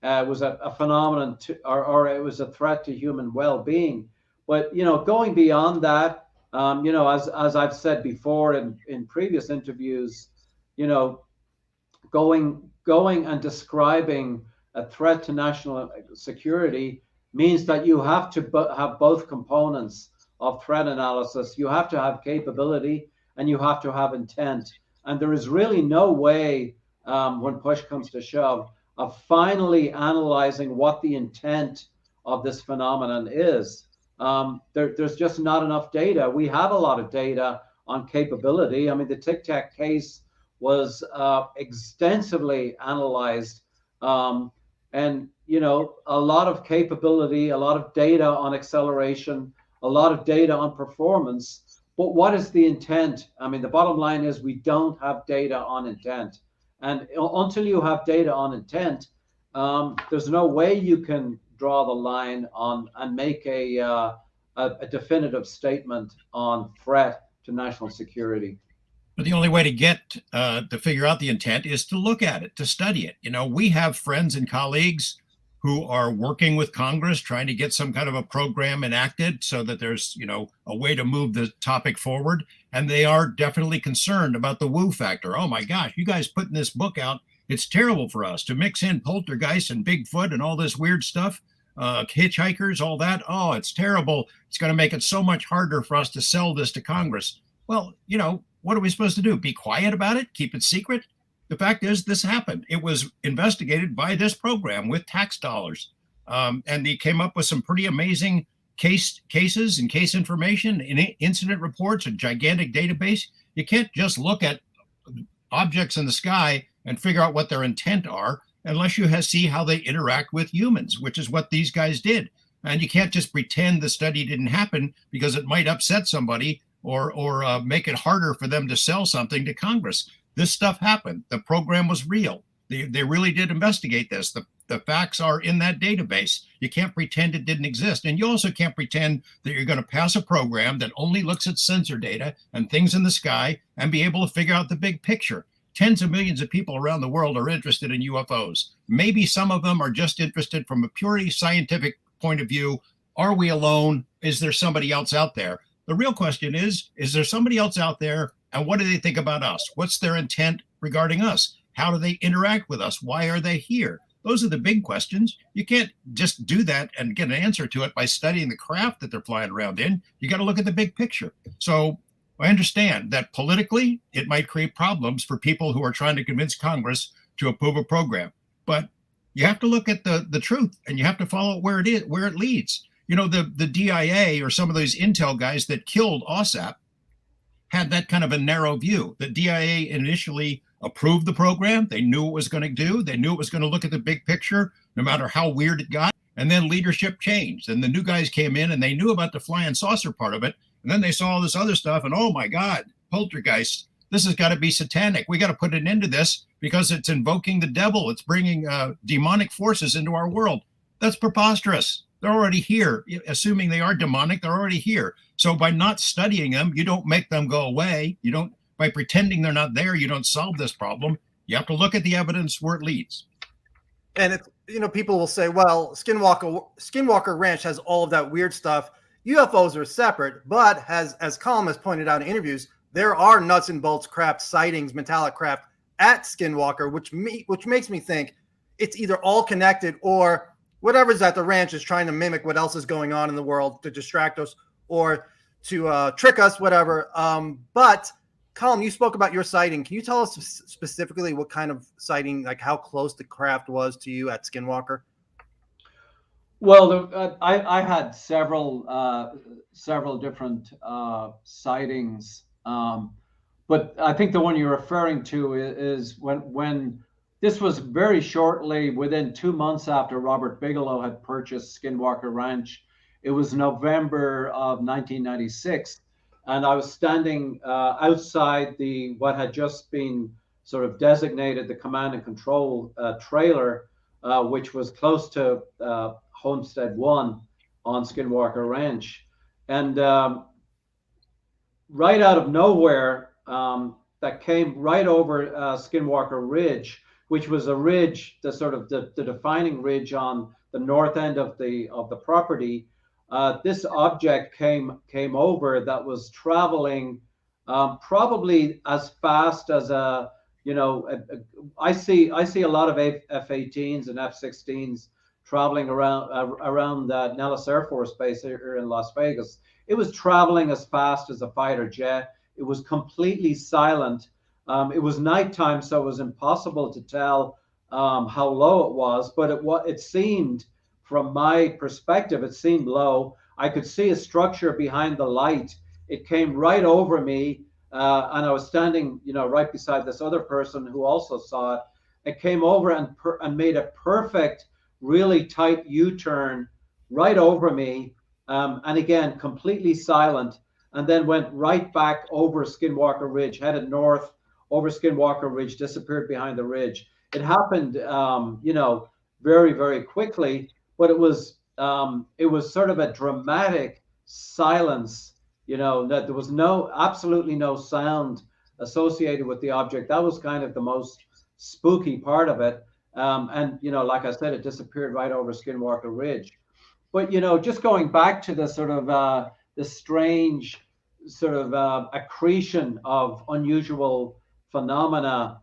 It was a phenomenon or it was a threat to human well-being. But, you know, going beyond that, you know, as I've said before in previous interviews, you know, going and describing a threat to national security means that you have to have both components of threat analysis. You have to have capability and you have to have intent. And there is really no way, when push comes to shove, of finally analyzing what the intent of this phenomenon is. There's just not enough data. We have a lot of data on capability. I mean, the Tic Tac case was extensively analyzed, and, you know, a lot of capability, a lot of data on acceleration, a lot of data on performance. But what is the intent? I mean, the bottom line is we don't have data on intent. And until you have data on intent, there's no way you can draw the line on and make a definitive statement on threat to national security. But the only way to get to figure out the intent is to look at it, to study it. You know, we have friends and colleagues who are working with Congress trying to get some kind of a program enacted so that there's, you know, a way to move the topic forward. And they are definitely concerned about the woo factor. Oh my gosh, you guys putting this book out, it's terrible for us to mix in poltergeist and Bigfoot and all this weird stuff, hitchhikers, all that. Oh, it's terrible. It's going to make it so much harder for us to sell this to Congress. Well, you know, what are we supposed to do? Be quiet about it? Keep it secret? The fact is, this happened. It was investigated by this program with tax dollars. And they came up with some pretty amazing cases and case information, incident reports, a gigantic database. You can't just look at objects in the sky and figure out what their intent are unless you see how they interact with humans, which is what these guys did. And you can't just pretend the study didn't happen because it might upset somebody or make it harder for them to sell something to Congress. This stuff happened. The program was real. They really did investigate this. The facts are in that database. You can't pretend it didn't exist. And you also can't pretend that you're going to pass a program that only looks at sensor data and things in the sky and be able to figure out the big picture. Tens of millions of people around the world are interested in UFOs. Maybe some of them are just interested from a purely scientific point of view. Are we alone? Is there somebody else out there? The real question is there somebody else out there? And what do they think about us? What's their intent regarding us? How do they interact with us? Why are they here? Those are the big questions. You can't just do that and get an answer to it by studying the craft that they're flying around in. You got to look at the big picture. So I understand that politically, it might create problems for people who are trying to convince Congress to approve a program. But you have to look at the truth, and you have to follow where it leads. You know, the DIA or some of those intel guys that killed AAWSAP had that kind of a narrow view. The DIA initially approved the program. They knew what it was going to do. They knew it was going to look at the big picture, no matter how weird it got. And then leadership changed, and the new guys came in, and they knew about the flying saucer part of it. And then they saw all this other stuff, and oh my God, poltergeist. This has got to be satanic. We got to put an end to this because it's invoking the devil. It's bringing demonic forces into our world. That's preposterous. They're already here. Assuming they are demonic, they're already here. So by not studying them, you don't make them go away. You don't, by pretending they're not there, you don't solve this problem. You have to look at the evidence where it leads. And it's, you know, people will say, well, Skinwalker Ranch has all of that weird stuff. UFOs are separate, but as Colm has pointed out in interviews, there are nuts and bolts craft sightings, metallic craft at Skinwalker, which makes me think it's either all connected or whatever's at the ranch is trying to mimic what else is going on in the world to distract us or to trick us, whatever. But Colm, you spoke about your sighting. Can you tell us specifically what kind of sighting, like how close the craft was to you at Skinwalker? Well, I had several different sightings, but I think the one you're referring to is when this was very shortly, within 2 months after Robert Bigelow had purchased Skinwalker Ranch. It was November of 1996, and I was standing outside what had just been sort of designated the command and control trailer, which was close to Homestead 1 on Skinwalker Ranch. And right out of nowhere, that came right over Skinwalker Ridge, which was a ridge, the sort of the defining ridge on the north end of the property. This object came over that was traveling probably as fast as I see a lot of F-18s and F-16s traveling around Nellis Air Force Base here in Las Vegas. It was traveling as fast as a fighter jet. It was completely silent. It was nighttime, so it was impossible to tell how low it was, but it seemed, from my perspective, it seemed low. I could see a structure behind the light. It came right over me, and I was standing, right beside this other person who also saw it. It came over and made a perfect, really tight U-turn right over me, and again, completely silent, and then went right back over Skinwalker Ridge, headed north over Skinwalker Ridge, disappeared behind the ridge. It happened, very, very quickly, but it was sort of a dramatic silence, that there was absolutely no sound associated with the object. That was kind of the most spooky part of it. And, you know, like I said, it disappeared right over Skinwalker Ridge. But, you know, just going back to the sort of the strange sort of accretion of unusual phenomena.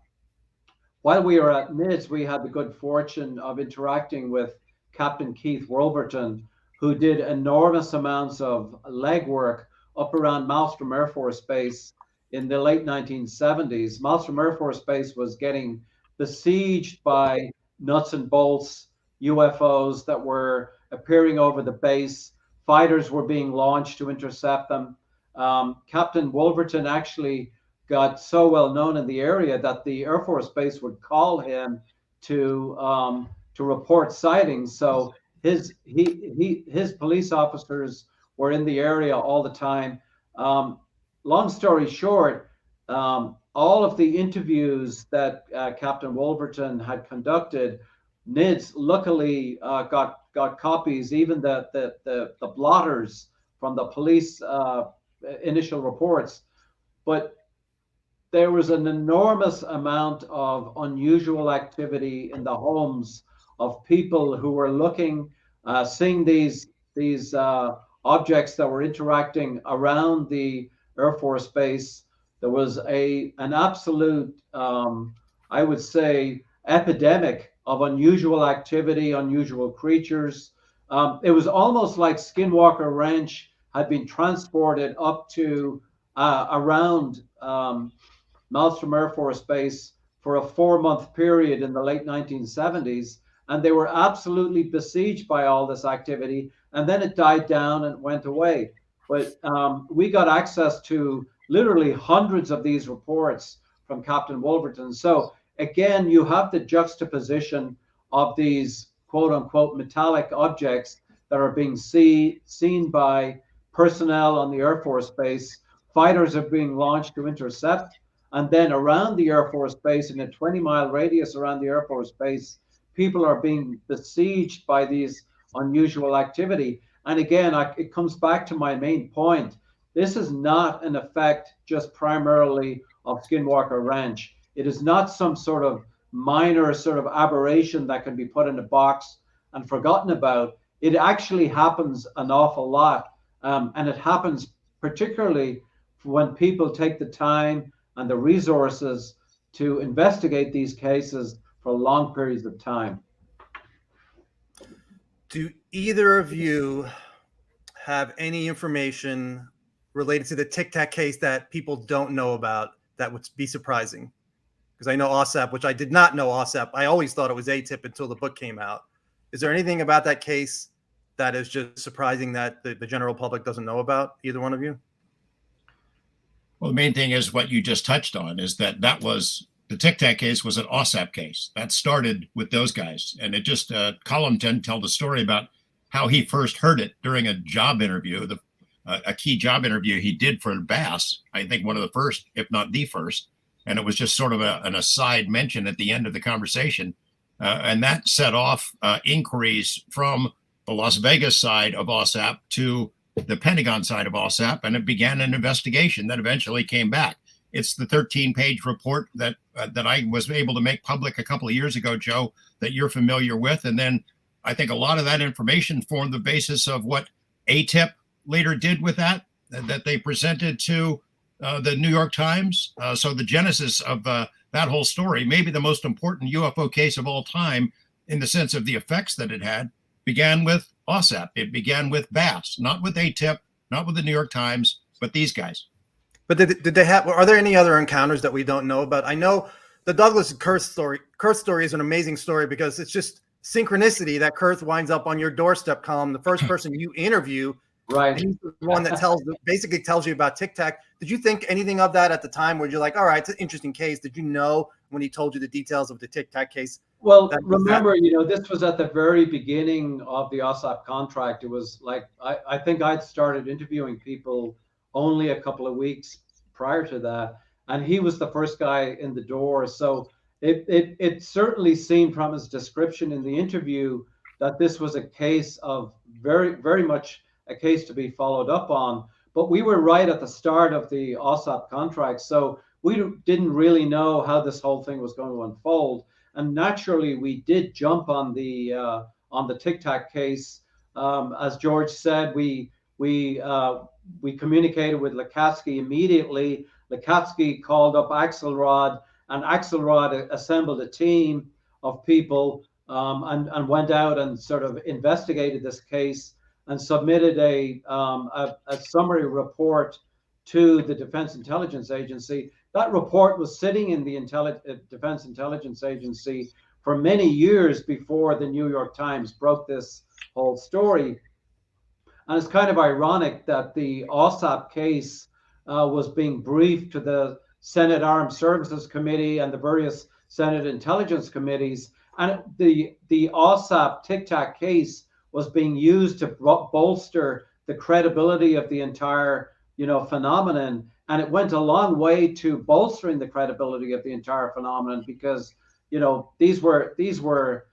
While we were at NIDS, we had the good fortune of interacting with Captain Keith Wolverton, who did enormous amounts of legwork up around Malmstrom Air Force Base in the late 1970s. Malmstrom Air Force Base was getting besieged by nuts and bolts UFOs that were appearing over the base. Fighters were being launched to intercept them. Captain Wolverton actually got so well known in the area that the Air Force Base would call him to report sightings. So his police officers were in the area all the time. Long story short, all of the interviews that Captain Wolverton had conducted, NIDS luckily got copies, even the blotters from the police initial reports. But there was an enormous amount of unusual activity in the homes of people who were looking, seeing these objects that were interacting around the Air Force Base. There was an absolute, I would say, epidemic of unusual activity, unusual creatures. It was almost like Skinwalker Ranch had been transported up to around Malmstrom Air Force Base for a 4-month period in the late 1970s. And they were absolutely besieged by all this activity. And then it died down and went away. But we got access to literally hundreds of these reports from Captain Wolverton. So again, you have the juxtaposition of these quote unquote metallic objects that are being seen by personnel on the Air Force Base. Fighters are being launched to intercept. And then around the Air Force Base, in a 20-mile radius around the Air Force Base, people are being besieged by these unusual activity. And again, it comes back to my main point. This is not an effect just primarily of Skinwalker Ranch. It is not some sort of minor sort of aberration that can be put in a box and forgotten about. It actually happens an awful lot. And it happens particularly when people take the time and the resources to investigate these cases for long periods of time. Do either of you have any information related to the Tic Tac case that people don't know about that would be surprising? Because I know AAWSAP, which I did not know AAWSAP. I always thought it was AATIP until the book came out. Is there anything about that case that is just surprising that the general public doesn't know about, either one of you? Well, the main thing is what you just touched on, is that was the Tic Tac case was an AAWSAP case. That started with those guys. And it just, Colm didn't tell the story about how he first heard it during a job interview, a key job interview he did for Bass, I think one of the first, if not the first. And it was just sort of an aside mention at the end of the conversation. And that set off inquiries from the Las Vegas side of AAWSAP to the Pentagon side of AAWSAP, and it began an investigation that eventually came back. It's the 13-page report that I was able to make public a couple of years ago, Joe, that you're familiar with. And then I think a lot of that information formed the basis of what AATIP later did with that they presented to the New York Times. So the genesis of that whole story, maybe the most important UFO case of all time in the sense of the effects that it had, began with AAWSAP. It began with Bass, not with AATIP, not with the New York Times, but these guys. But did they have? Are there any other encounters that we don't know about? I know the Douglas and Kurth story. Kurth story is an amazing story because it's just synchronicity that Kurth winds up on your doorstep, Colm, the first person you interview. Right. He's the one that basically tells you about Tic Tac. Did you think anything of that at the time where you're like, all right, it's an interesting case? Did you know when he told you the details of the Tic Tac case? Well, remember, this was at the very beginning of the AAWSAP contract. It was like, I think I'd started interviewing people only a couple of weeks prior to that. And he was the first guy in the door. So it certainly seemed from his description in the interview that this was a case of very, very much a case to be followed up on. But we were right at the start of the AAWSAP contract. So we didn't really know how this whole thing was going to unfold. And naturally, we did jump on the Tic Tac case. As George said, we communicated with Lacatski immediately. Lacatski called up Axelrod, and Axelrod assembled a team of people and went out and sort of investigated this case and submitted a summary report to the Defense Intelligence Agency. That report was sitting in the Defense Intelligence Agency for many years before the New York Times broke this whole story. And it's kind of ironic that the AAWSAP case was being briefed to the Senate Armed Services Committee and the various Senate Intelligence Committees. And the AAWSAP Tic Tac case was being used to bolster the credibility of the entire, phenomenon. And it went a long way to bolstering the credibility of the entire phenomenon because, these were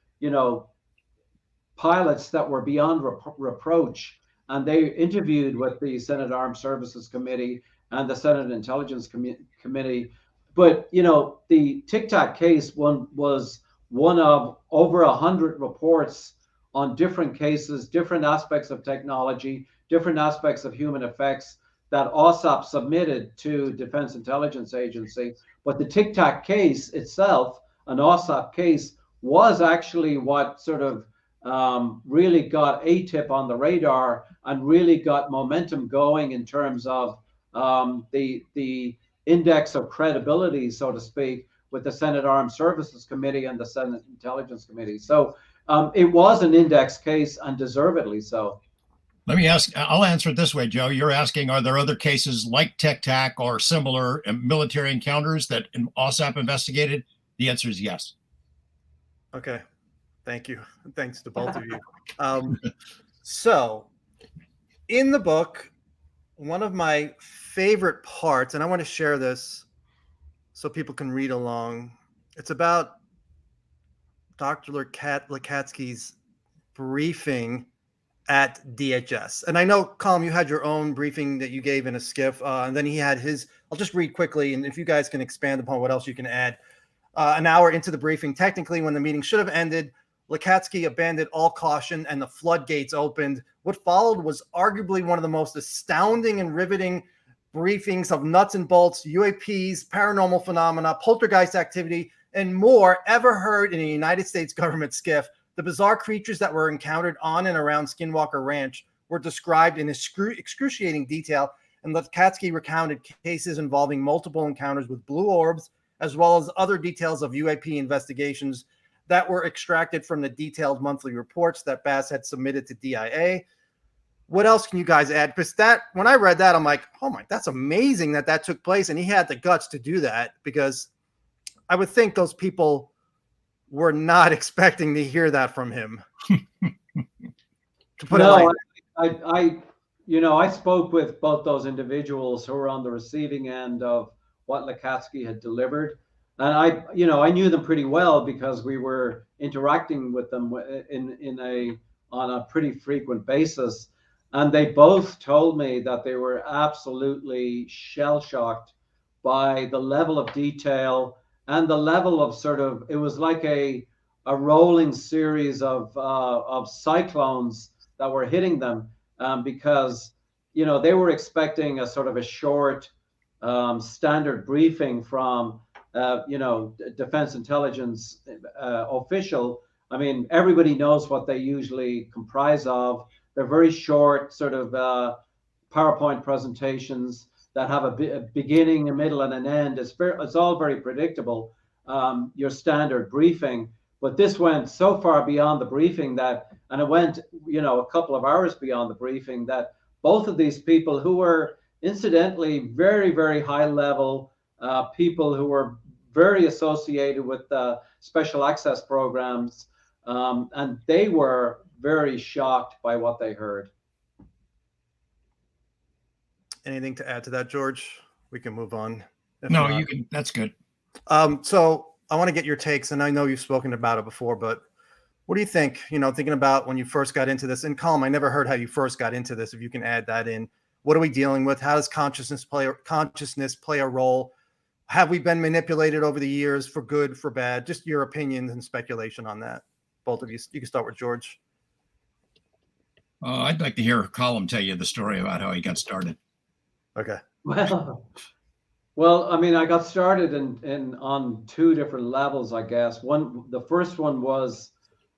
pilots that were beyond reproach. And they interviewed with the Senate Armed Services Committee and the Senate Intelligence Committee. But, the Tic Tac case was one of over 100 reports on different cases, different aspects of technology, different aspects of human effects that AAWSAP submitted to Defense Intelligence Agency. But the Tic Tac case itself, an AAWSAP case, was actually what sort of really got AATIP on the radar and really got momentum going in terms of the index of credibility, so to speak, with the Senate Armed Services Committee and the Senate Intelligence Committee. So it was an index case, and deservedly so. Let me ask, I'll answer it this way, Joe. You're asking, are there other cases like Tic Tac or similar military encounters that AAWSAP investigated? The answer is yes. Okay. Thank you. Thanks to both of you. So in the book, one of my favorite parts, and I want to share this so people can read along. It's about Dr. Lacatski's briefing at DHS. And I know, Colm, you had your own briefing that you gave in a skiff, and then he had his. I'll just read quickly, and if you guys can expand upon what else you can add. An hour into the briefing, technically when the meeting should have ended, Lacatski abandoned all caution and the floodgates opened. What followed was arguably one of the most astounding and riveting briefings of nuts and bolts, UAPs, paranormal phenomena, poltergeist activity, and more ever heard in a United States government skiff. The bizarre creatures that were encountered on and around Skinwalker Ranch were described in excruciating detail, and Lacatski recounted cases involving multiple encounters with blue orbs, as well as other details of UAP investigations that were extracted from the detailed monthly reports that Bass had submitted to DIA. What else can you guys add? Because when I read that, I'm like, oh my, that's amazing that took place. And he had the guts to do that, because I would think those people were not expecting to hear that from him. I spoke with both those individuals who were on the receiving end of what Lacatski had delivered. And I knew them pretty well because we were interacting with them on a pretty frequent basis. And they both told me that they were absolutely shell-shocked by the level of detail and the level of it was like a rolling series of cyclones that were hitting them, because, they were expecting a sort of a short standard briefing from, defense intelligence official. I mean, everybody knows what they usually comprise of. They're very short sort of PowerPoint presentations that have a beginning, a middle, and an end. It's all very predictable, your standard briefing. But this went so far beyond the briefing and it went, a couple of hours beyond the briefing, that both of these people, who were incidentally very, very high level people who were very associated with special access programs, and they were very shocked by what they heard. Anything to add to that, George? We can move on. No, you can. That's good. So I want to get your takes, and I know you've spoken about it before, but what do you think? Thinking about when you first got into this, and Colm, I never heard how you first got into this. If you can add that in, what are we dealing with? How does consciousness play a role? have we been manipulated over the years for good, for bad? Just your opinions and speculation on that. Both of you. You can start with George. I'd like to hear Colm tell you the story about how he got started. Okay. Well, I mean, I got started in on two different levels, I guess. The first one was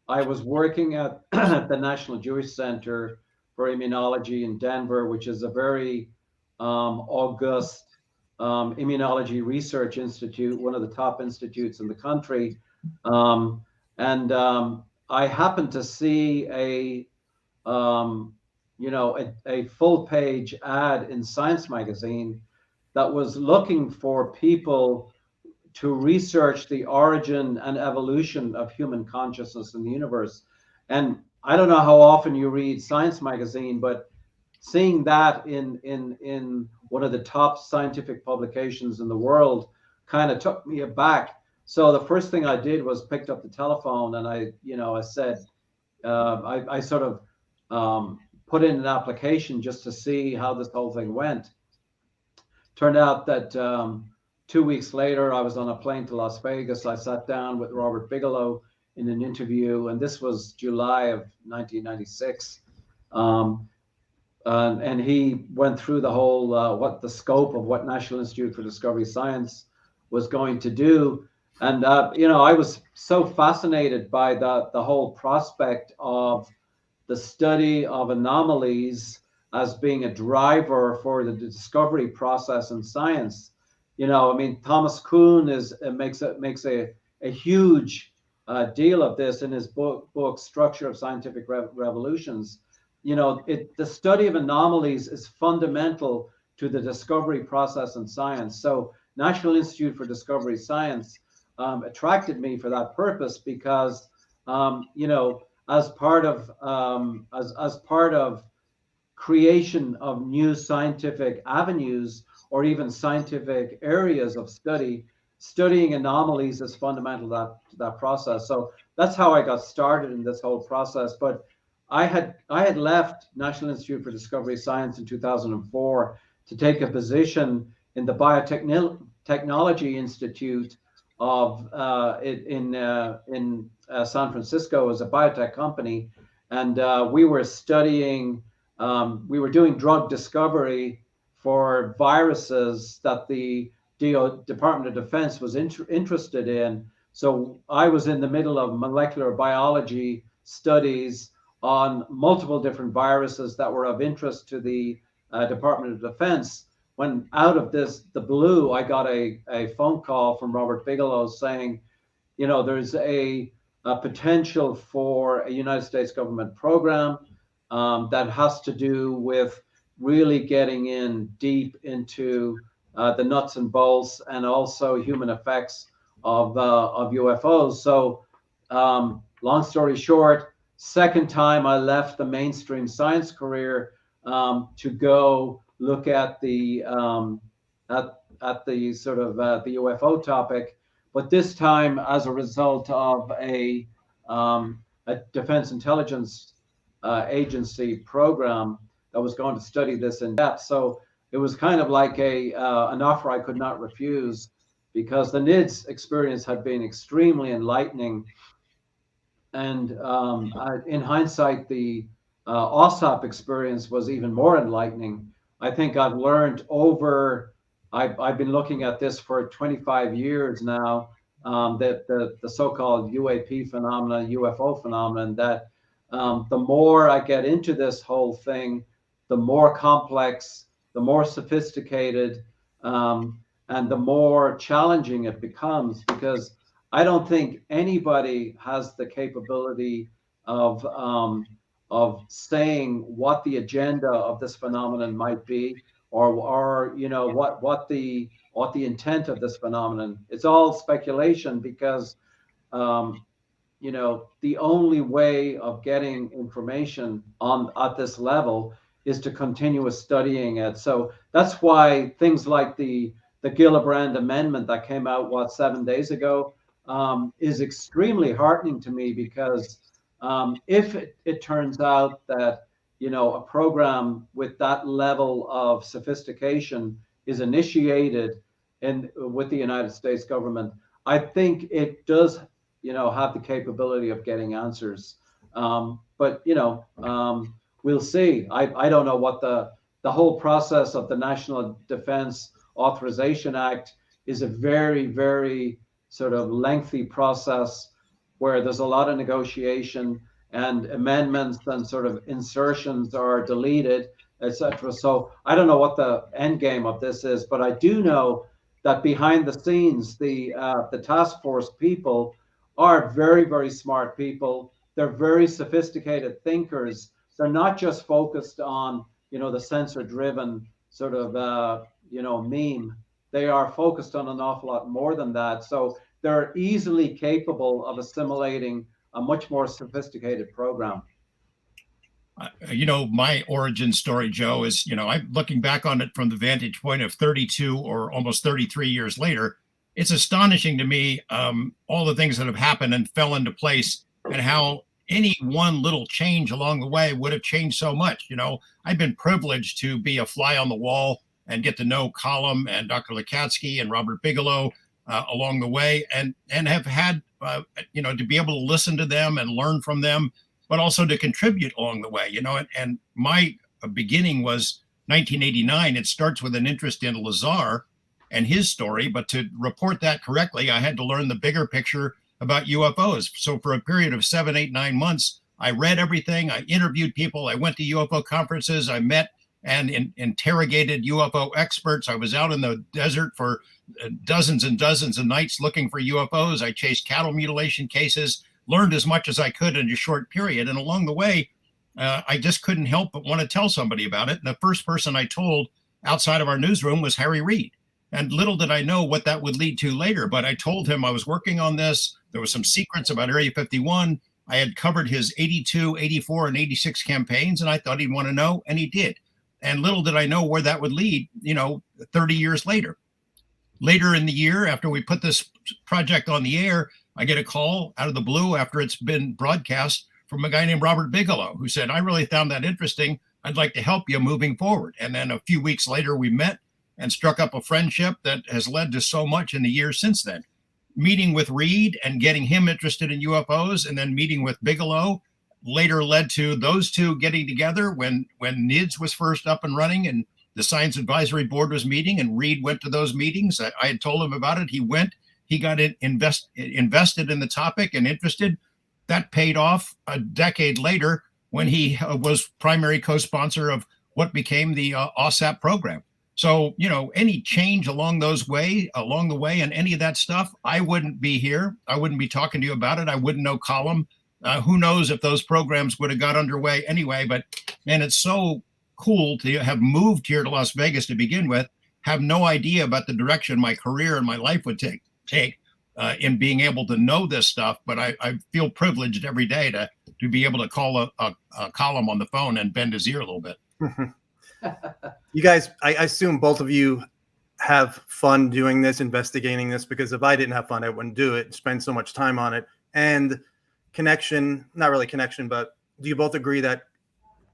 I was working at the National Jewish Center for Immunology in Denver, which is a very august immunology research institute, one of the top institutes in the country. I happened to see a full page ad in Science magazine that was looking for people to research the origin and evolution of human consciousness in the universe. And I don't know how often you read Science magazine, but seeing that in one of the top scientific publications in the world kind of took me aback. So the first thing I did was picked up the telephone and I said, I sort of put in an application just to see how this whole thing went. Turned out that 2 weeks later, I was on a plane to Las Vegas. I sat down with Robert Bigelow in an interview, and this was July of 1996. And he went through the whole, what the scope of what National Institute for Discovery Science was going to do. And, I was so fascinated by the whole prospect of the study of anomalies as being a driver for the discovery process in science. I mean, Thomas Kuhn makes a huge deal of this in his book Structure of Scientific Revolutions. The study of anomalies is fundamental to the discovery process in science. So National Institute for Discovery Science attracted me for that purpose because, as part of creation of new scientific avenues or even scientific areas of studying anomalies is fundamental to that process. So that's how I got started in this whole process. But I had left National Institute for Discovery Science in 2004 to take a position in the Biotechnology Institute in San Francisco as a biotech company, and we were studying. We were doing drug discovery for viruses that the Department of Defense was interested in. So I was in the middle of molecular biology studies on multiple different viruses that were of interest to the Department of Defense. When out of the blue, I got a phone call from Robert Bigelow saying, there's a potential for a United States government program that has to do with really getting in deep into the nuts and bolts and also human effects of UFOs. So long story short, second time I left the mainstream science career to go look at the sort of the UFO topic, but this time as a result of a defense intelligence agency program that was going to study this in depth. So it was kind of like an offer I could not refuse, because the NIDS experience had been extremely enlightening. And in hindsight, the AAWSAP experience was even more enlightening. I think I've learned I've been looking at this for 25 years now, that the so-called UAP phenomenon, UFO phenomenon, that the more I get into this whole thing, the more complex, the more sophisticated, and the more challenging it becomes, because I don't think anybody has the capability of saying what the agenda of this phenomenon might be, or what the intent of this phenomenon. It's all speculation, because the only way of getting information at this level is to continue studying it. So that's why things like the Gillibrand Amendment that came out 7 days ago is extremely heartening to me, because if it turns out that a program with that level of sophistication is initiated, and with the United States government, I think it does, have the capability of getting answers. But we'll see. I don't know what the whole process of the National Defense Authorization Act is a very, very sort of lengthy process where there's a lot of negotiation and amendments and sort of insertions are deleted, etc. So I don't know what the end game of this is, but I do know that behind the scenes, the task force people are very, very smart people. They're very sophisticated thinkers. They're not just focused on, the sensor-driven sort of, meme. They are focused on an awful lot more than that. So they're easily capable of assimilating a much more sophisticated program. My origin story, Joe, is, I'm looking back on it from the vantage point of 32 or almost 33 years later. It's astonishing to me, all the things that have happened and fell into place, and how any one little change along the way would have changed so much. I've been privileged to be a fly on the wall and get to know Colm and Dr. Lacatski and Robert Bigelow along the way, and have had, to be able to listen to them and learn from them, but also to contribute along the way, and my beginning was 1989. It starts with an interest in Lazar and his story, but to report that correctly, I had to learn the bigger picture about UFOs. So for a period of 7, 8, 9 months, I read everything. I interviewed people. I went to UFO conferences. I met and interrogated UFO experts. I was out in the desert for dozens and dozens of nights looking for UFOs. I chased cattle mutilation cases, learned as much as I could in a short period. And along the way, I just couldn't help but want to tell somebody about it. And the first person I told outside of our newsroom was Harry Reid. And little did I know what that would lead to later, but I told him I was working on this. There was some secrets about Area 51. I had covered his 82, 84, and 86 campaigns, and I thought he'd want to know, and he did. And little did I know where that would lead, 30 years later. Later in the year, after we put this project on the air, I get a call out of the blue after it's been broadcast from a guy named Robert Bigelow, who said, I really found that interesting. I'd like to help you moving forward. And then a few weeks later, we met and struck up a friendship that has led to so much in the years since then. Meeting with Reid and getting him interested in UFOs, and then meeting with Bigelow later led to those two getting together when NIDS was first up and running and the Science Advisory Board was meeting, and Reid went to those meetings. I had told him about it. He went, he got invested in the topic and interested. That paid off a decade later when he was primary co-sponsor of what became the AAWSAP program. So, any change along the way and any of that stuff, I wouldn't be here. I wouldn't be talking to you about it. I wouldn't know Colm. Who knows if those programs would have got underway anyway. But, man, it's so cool to have moved here to Las Vegas to begin with, have no idea about the direction my career and my life would take in being able to know this stuff. But I feel privileged every day to be able to call a Colm on the phone and bend his ear a little bit. You guys, I assume both of you have fun doing this, investigating this, because if I didn't have fun, I wouldn't do it, spend so much time on it. And not really connection, but do you both agree that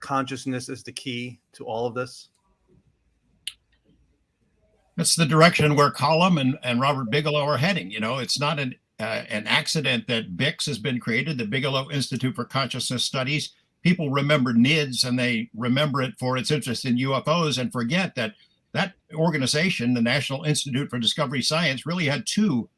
consciousness is the key to all of this? That's the direction where Colm and Robert Bigelow are heading. It's not an accident that BICS has been created, the Bigelow Institute for Consciousness Studies. People remember NIDS and they remember it for its interest in UFOs and forget that organization, the National Institute for Discovery Science, really had two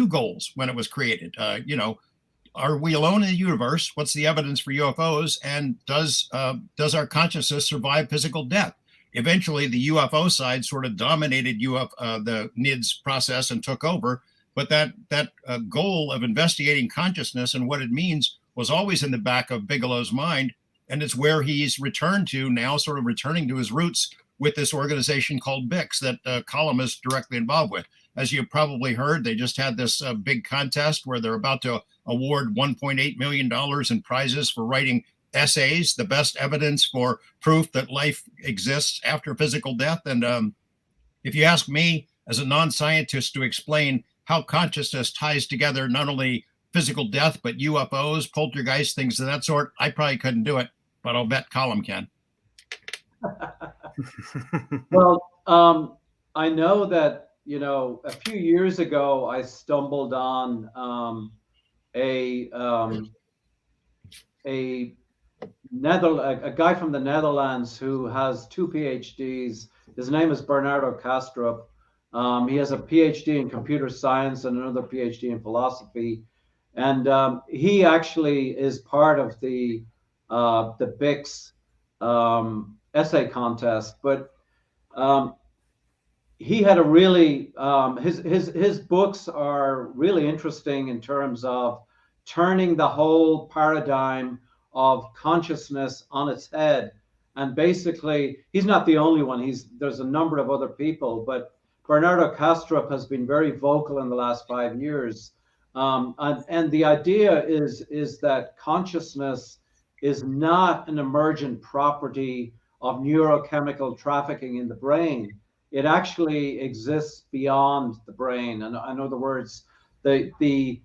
goals when it was created. Are we alone in the universe? What's the evidence for UFOs? And does our consciousness survive physical death? Eventually, the UFO side sort of dominated the NIDS process and took over. But that goal of investigating consciousness and what it means was always in the back of Bigelow's mind. And it's where he's returned to now, sort of returning to his roots with this organization called BICS that Colm is directly involved with. As you probably heard, they just had this big contest where they're about to award $1.8 million in prizes for writing essays, the best evidence for proof that life exists after physical death. And if you ask me as a non-scientist to explain how consciousness ties together not only physical death, but UFOs, poltergeist, things of that sort, I probably couldn't do it, but I'll bet Colm can. Well, I know that you know, a few years ago, I stumbled on a guy from the Netherlands who has 2 PhDs. His name is Bernardo Kastrup. He has a PhD in computer science and another PhD in philosophy. And he actually is part of the BICS essay contest. But he had a really, his books are really interesting in terms of turning the whole paradigm of consciousness on its head. And basically, he's not the only one. There's a number of other people, but Bernardo Kastrup has been very vocal in the last 5 years. And the idea is that consciousness is not an emergent property of neurochemical trafficking in the brain. It actually exists beyond the brain. And in other words, the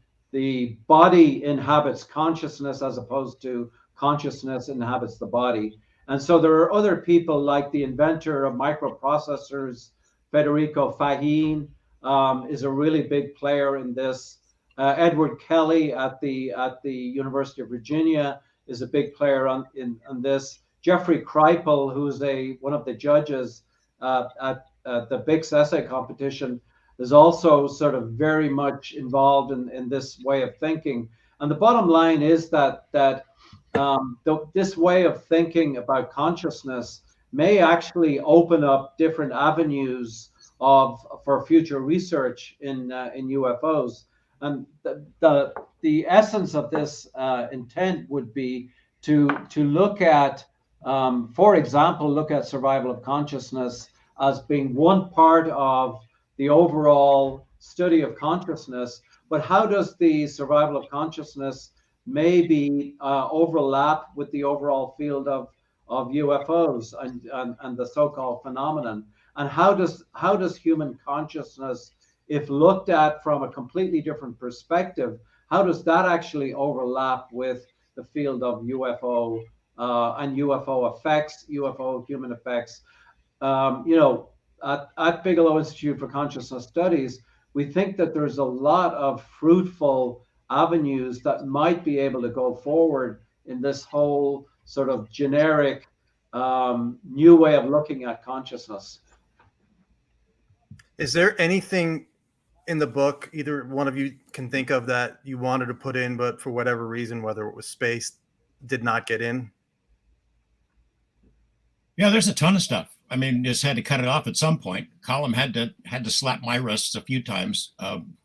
body inhabits consciousness as opposed to consciousness inhabits the body. And so there are other people like the inventor of microprocessors, Federico Fahin, is a really big player in this. Edward Kelly at the University of Virginia is a big player on this. Jeffrey Kripal, who's one of the judges at the BICS essay competition, is also sort of very much involved in this way of thinking. And the bottom line is that this way of thinking about consciousness may actually open up different avenues for future research in UFOs. And the essence of this intent would be to look at, for example, look at survival of consciousness as being one part of the overall study of consciousness. But how does the survival of consciousness maybe overlap with the overall field of UFOs and the so-called phenomenon? And how does human consciousness, if looked at from a completely different perspective, how does that actually overlap with the field of UFO and UFO effects, UFO human effects? You know, at Bigelow Institute for Consciousness Studies, we think that there's a lot of fruitful avenues that might be able to go forward in this whole sort of generic new way of looking at consciousness. Is there anything in the book either one of you can think of that you wanted to put in, but for whatever reason, whether it was space, did not get in? Yeah, there's a ton of stuff. I mean, just had to cut it off at some point. Colm had to slap my wrists a few times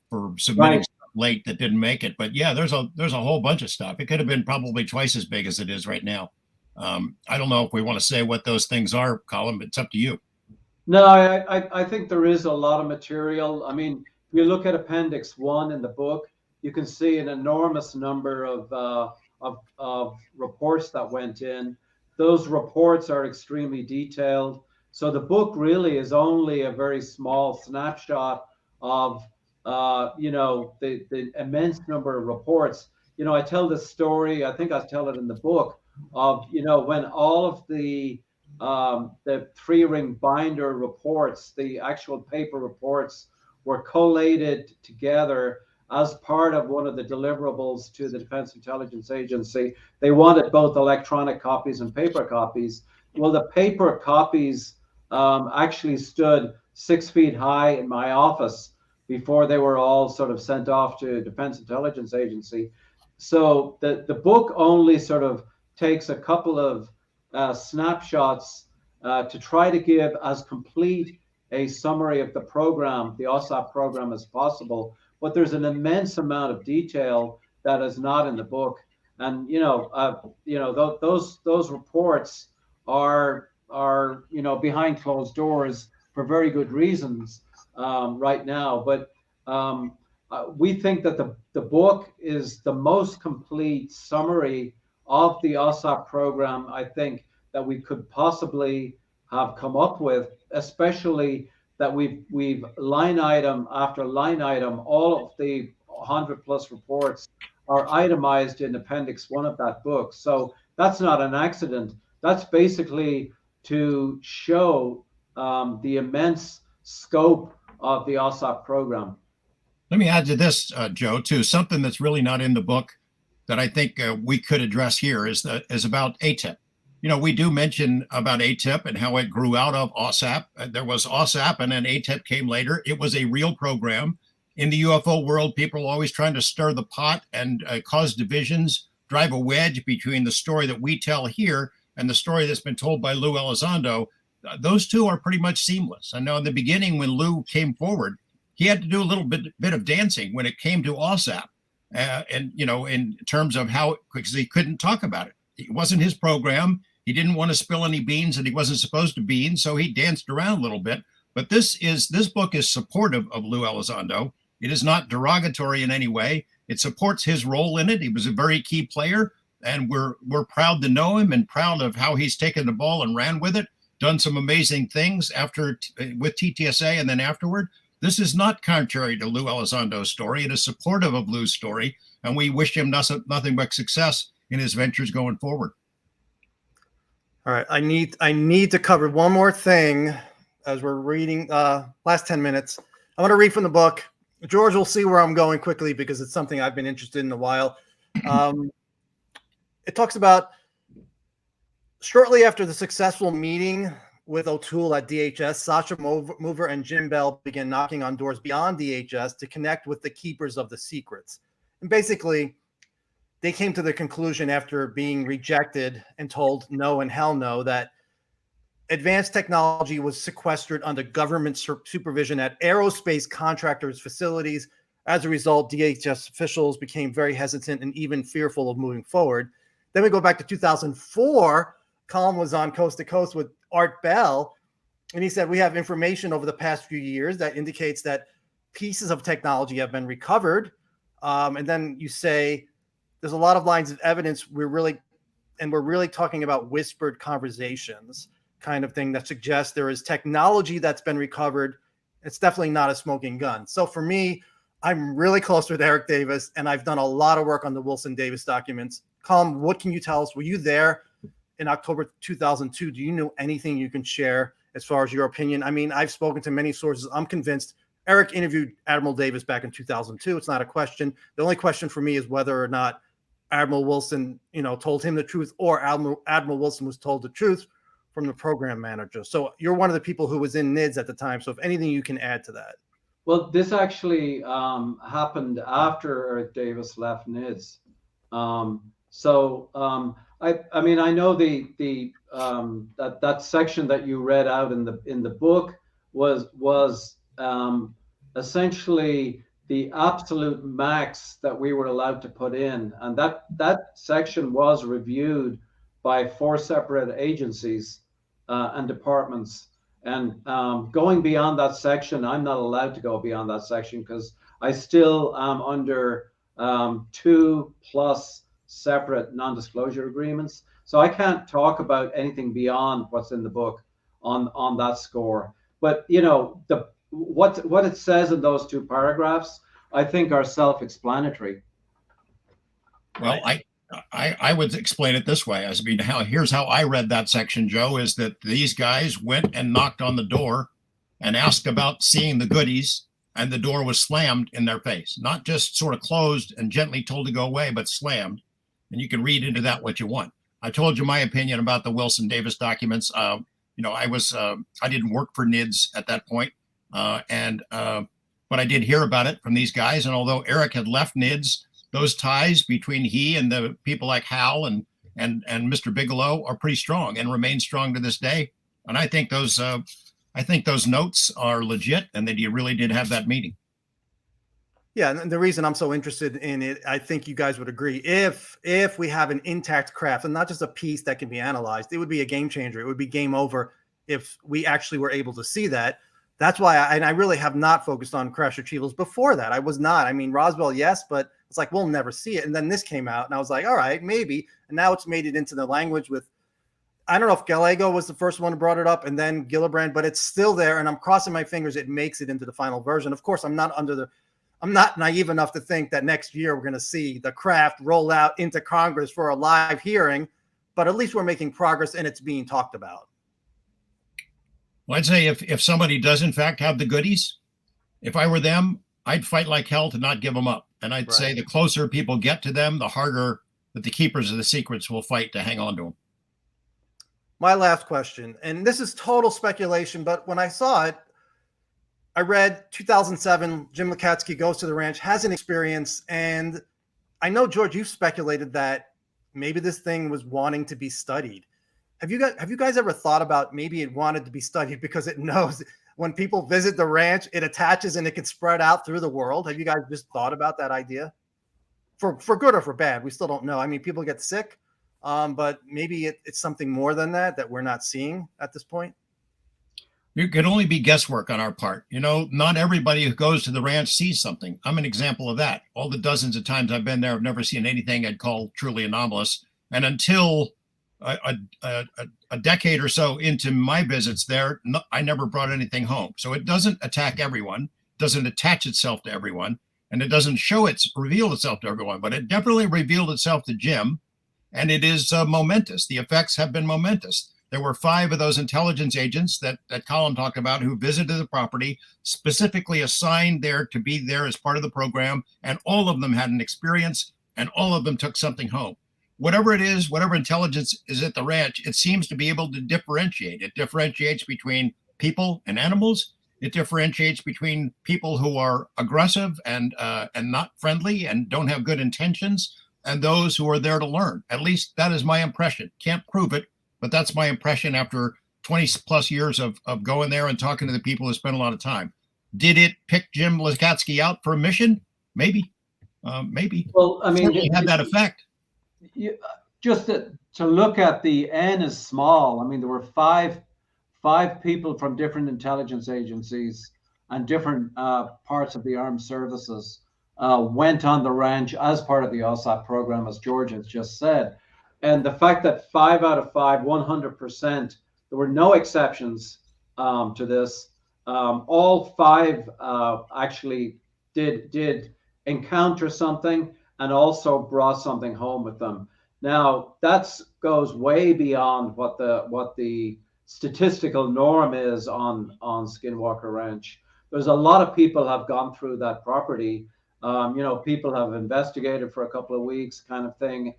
for submitting stuff late that didn't make it. But yeah, there's a whole bunch of stuff. It could have been probably twice as big as it is right now. I don't know if we want to say what those things are, Colm, but it's up to you. No, I think there is a lot of material. I mean, if you look at Appendix 1 in the book, you can see an enormous number of reports that went in. Those reports are extremely detailed. So the book really is only a very small snapshot of, you know, the immense number of reports. You know, I tell this story, I think I tell it in the book, of, you know, when all of the 3-ring binder reports, the actual paper reports, were collated together as part of one of the deliverables to the Defense Intelligence Agency. They wanted both electronic copies and paper copies. Well, the paper copies actually stood 6 feet high in my office before they were all sort of sent off to Defense Intelligence Agency. So the book only sort of takes a couple of snapshots to try to give as complete a summary of the program, the AAWSAP program, as possible. But there's an immense amount of detail that is not in the book, and those reports are behind closed doors for very good reasons right now. But we think that the book is the most complete summary of the AAWSAP program, I think, that we could possibly have come up with, especially that we've line item after line item, all of the 100+ reports are itemized in Appendix 1 of that book. So that's not an accident. That's basically to show the immense scope of the AAWSAP program. Let me add to this, Joe, too. Something that's really not in the book that I think we could address here is about AATIP. You know, we do mention about AATIP and how it grew out of AAWSAP. There was AAWSAP and then AATIP came later. It was a real program. In the UFO world, people are always trying to stir the pot and cause divisions, drive a wedge between the story that we tell here and the story that's been told by Lue Elizondo. Those two are pretty much seamless. I know in the beginning when Lue came forward, he had to do a little bit of dancing when it came to AAWSAP. And, you know, in terms of how, because he couldn't talk about it. It wasn't his program. He didn't want to spill any beans that he wasn't supposed to bean, so he danced around a little bit. But this book is supportive of Lue Elizondo. It is not derogatory in any way. It supports his role in it. He was a very key player, and we're proud to know him and proud of how he's taken the ball and ran with it, done some amazing things with TTSA and then afterward. This is not contrary to Lue Elizondo's story. It is supportive of Lue's story, and we wish him nothing but success in his ventures going forward. All right, I need to cover one more thing as we're reading last 10 minutes. I want to read from the book. George will see where I'm going quickly because it's something I've been interested in a while. It talks about shortly after the successful meeting with O'Toole at DHS, Sasha Mover and Jim Bell began knocking on doors beyond DHS to connect with the keepers of the secrets. And basically, they came to the conclusion after being rejected and told no and hell no that advanced technology was sequestered under government supervision at aerospace contractors' facilities. As a result, DHS officials became very hesitant and even fearful of moving forward. Then we go back to 2004. Colm was on Coast to Coast with Art Bell, and he said, we have information over the past few years that indicates that pieces of technology have been recovered. And then you say, there's a lot of lines of evidence. We're really talking about whispered conversations kind of thing that suggests there is technology that's been recovered. It's definitely not a smoking gun. So for me, I'm really close with Eric Davis, and I've done a lot of work on the Wilson Davis documents. Colm, what can you tell us? Were you there in October 2002? Do you know anything you can share as far as your opinion? I mean, I've spoken to many sources. I'm convinced Eric interviewed Admiral Davis back in 2002. It's not a question. The only question for me is whether or not Admiral Wilson, told him the truth, or Admiral Wilson was told the truth from the program manager. So you're one of the people who was in NIDS at the time. So if anything you can add to that. Well, this actually happened after Eric Davis left NIDS. I mean, I know that section that you read out in the book was essentially the absolute max that we were allowed to put in, and that section was reviewed by 4 separate agencies and departments. And going beyond that section, I'm not allowed to go beyond that section because I still am under 2+ separate non-disclosure agreements. So I can't talk about anything beyond what's in the book on that score. But what it says in those 2 paragraphs, I think are self-explanatory. Well, I would explain it this way. Here's how I read that section, Joe, is that these guys went and knocked on the door and asked about seeing the goodies, and the door was slammed in their face. Not just sort of closed and gently told to go away, but slammed. And you can read into that what you want. I told you my opinion about the Wilson Davis documents. I didn't work for NIDS at that point. But I did hear about it from these guys. And although Eric had left NIDS, those ties between he and the people like Hal and Mr. Bigelow are pretty strong and remain strong to this day. And I think those notes are legit, and that you really did have that meeting. Yeah, and the reason I'm so interested in it, I think you guys would agree, if we have an intact craft and not just a piece that can be analyzed, it would be a game changer. It would be game over if we actually were able to see that. That's why I really have not focused on crash retrievals before that. I was not. I mean, Roswell, yes, but it's like, we'll never see it. And then this came out, and I was like, all right, maybe. And now it's made it into the language with, I don't know if Gallego was the first one who brought it up, and then Gillibrand, but it's still there, and I'm crossing my fingers it makes it into the final version. Of course, I'm not naive enough to think that next year we're going to see the craft roll out into Congress for a live hearing, but at least we're making progress and it's being talked about. Well, I'd say if somebody does in fact have the goodies, If I were them, I'd fight like hell to not give them up. And I'd say Right. the closer people get to them, the harder that the keepers of the secrets will fight to hang on to them. My last question, and this is total speculation, but when I saw it, I read 2007, Jim Lacatski goes to the ranch, has an experience, and I know, George, you've speculated that maybe this thing was wanting to be studied. Have you guys ever thought about maybe it wanted to be studied because it knows when people visit the ranch, it attaches and it can spread out through the world? Have you guys just thought about that idea? For good or for bad, we still don't know. I mean, people get sick, but maybe it's something more than that we're not seeing at this point. It could only be guesswork on our part. You know, not everybody who goes to the ranch sees something. I'm an example of that. All the dozens of times I've been there, I've never seen anything I'd call truly anomalous. And until a decade or so into my visits there, I never brought anything home. So it doesn't attack everyone, doesn't attach itself to everyone, and it doesn't reveal itself to everyone. But it definitely revealed itself to Jim, and it is momentous. The effects have been momentous. There were 5 of those intelligence agents that Colm talked about who visited the property, specifically assigned there to be there as part of the program, and all of them had an experience, and all of them took something home. Whatever it is, whatever intelligence is at the ranch, it seems to be able to differentiate. It differentiates between people and animals. It differentiates between people who are aggressive and not friendly and don't have good intentions, and those who are there to learn. At least that is my impression. Can't prove it, but that's my impression after 20 plus years of going there and talking to the people who spent a lot of time. Did it pick Jim Lacatski out for a mission? Maybe. Maybe. Well, I mean, it had that effect. Just to look at the N is small. I mean, there were five people from different intelligence agencies and different parts of the armed services went on the ranch as part of the AAWSAP program, as George has just said. And the fact that 5 out of 5, 100%, there were no exceptions to this. All 5 actually did encounter something and also brought something home with them. Now that goes way beyond what the statistical norm is on Skinwalker Ranch. There's a lot of people have gone through that property. People have investigated for a couple of weeks, kind of thing.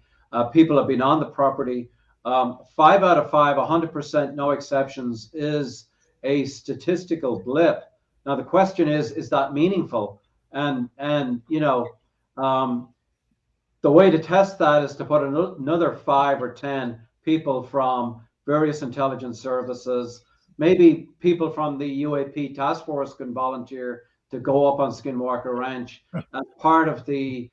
People have been on the property. 5 out of 5, 100%, no exceptions, is a statistical blip. Now the question is that meaningful? And the way to test that is to put another 5 or 10 people from various intelligence services. Maybe people from the UAP task force can volunteer to go up on Skinwalker Ranch as part of the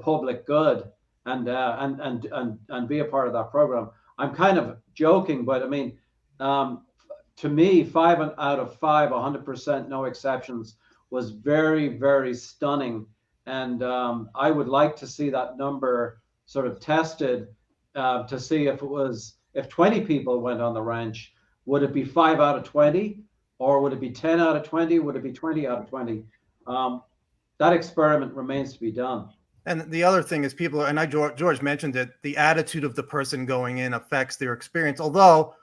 public good and be a part of that program. I'm kind of joking, but I mean, to me, 5 out of 5, 100%, no exceptions, was very, very stunning. And I would like to see that number sort of tested to see if 20 people went on the ranch, would it be 5 out of 20, or would it be 10 out of 20? Would it be 20 out of 20? That experiment remains to be done. And the other thing is people, and George mentioned it, the attitude of the person going in affects their experience. Although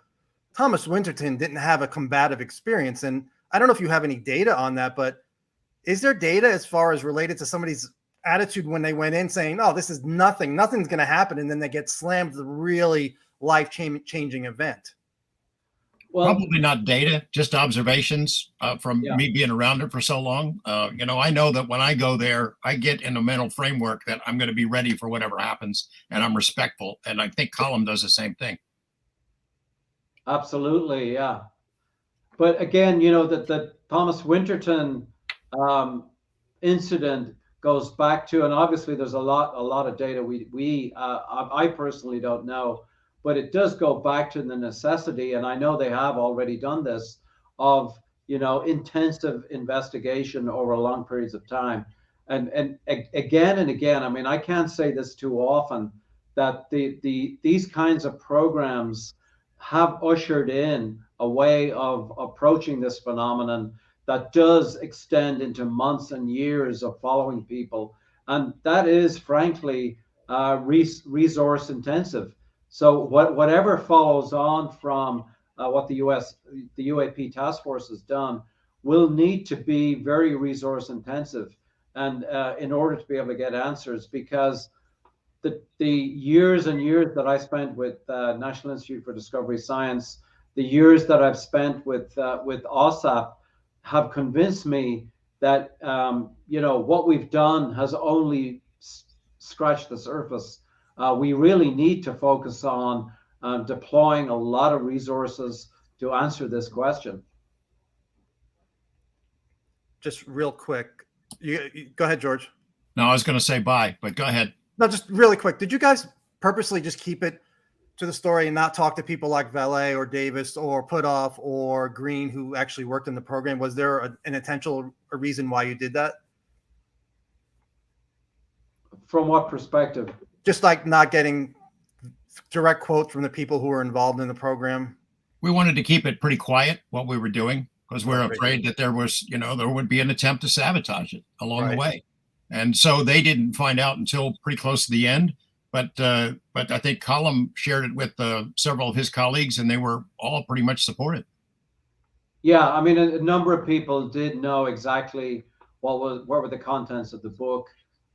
Thomas Winterton didn't have a combative experience, and I don't know if you have any data on that, but is there data as far as related to somebody's attitude when they went in saying, "Oh, this is nothing's going to happen," and then they get slammed to the really life-changing event? Well, probably not data, just observations from me being around it for so long. I know that when I go there, I get in a mental framework that I'm going to be ready for whatever happens, and I'm respectful. And I think Colm does the same thing. Absolutely, yeah. But again, that the Thomas Winterton incident goes back to, and obviously there's a lot of data I personally don't know, but it does go back to the necessity, and I know they have already done this, of intensive investigation over long periods of time, and again and again. I mean, I can't say this too often, that these kinds of programs have ushered in a way of approaching this phenomenon that does extend into months and years of following people, and that is frankly resource intensive. So whatever follows on from what the UAP task force has done will need to be very resource intensive, and in order to be able to get answers, because the years and years that I spent with National Institute for Discovery Science, the years that I've spent with AAWSAP have convinced me that what we've done has only scratched the surface. We really need to focus on deploying a lot of resources to answer this question. Just real quick, you go ahead, George. No, I was going to say bye, but go ahead. No, just really quick. Did you guys purposely just keep it to the story and not talk to people like Valet or Davis or Putoff or Green, who actually worked in the program? Was there an intentional reason why you did that? From what perspective? Just like not getting direct quotes from the people who were involved in the program. We wanted to keep it pretty quiet, what we were doing, because we're afraid that there was, there would be an attempt to sabotage it along the way. And so they didn't find out until pretty close to the end. But I think Colm shared it with several of his colleagues, and they were all pretty much supportive. Yeah, I mean, a number of people did know exactly what were the contents of the book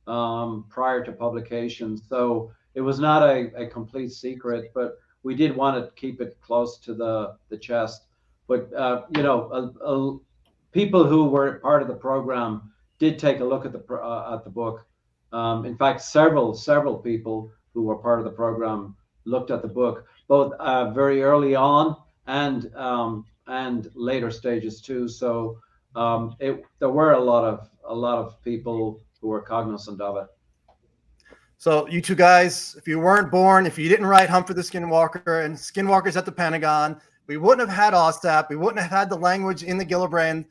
prior to publication. So it was not a complete secret, but we did want to keep it close to the chest. But people who were part of the program did take a look at the book. In fact, several people who were part of the program looked at the book, both very early on and later stages too. So there were a lot of people who were cognizant of it. So you two guys, if you weren't born, if you didn't write Hunt for the Skinwalker and Skinwalkers at the Pentagon, we wouldn't have had AAWSAP. We wouldn't have had the language in the Gillibrand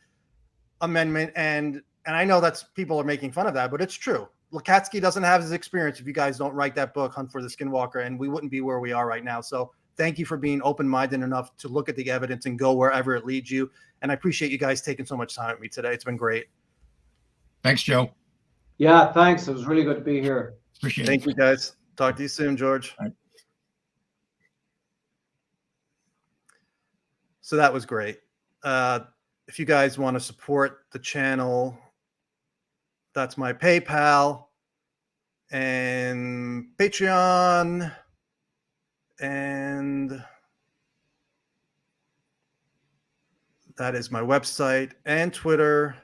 Amendment. And I know that's people are making fun of that, but it's true. Lacatski doesn't have his experience if you guys don't write that book, Hunt for the Skinwalker, and we wouldn't be where we are right now. So thank you for being open-minded enough to look at the evidence and go wherever it leads you. And I appreciate you guys taking so much time with me today. It's been great. Thanks, Joe. Yeah, thanks. It was really good to be here. Appreciate it. Thank you, guys. Talk to you soon, George. All right. So that was great. If you guys want to support the channel, that's my PayPal and Patreon, and that is my website and Twitter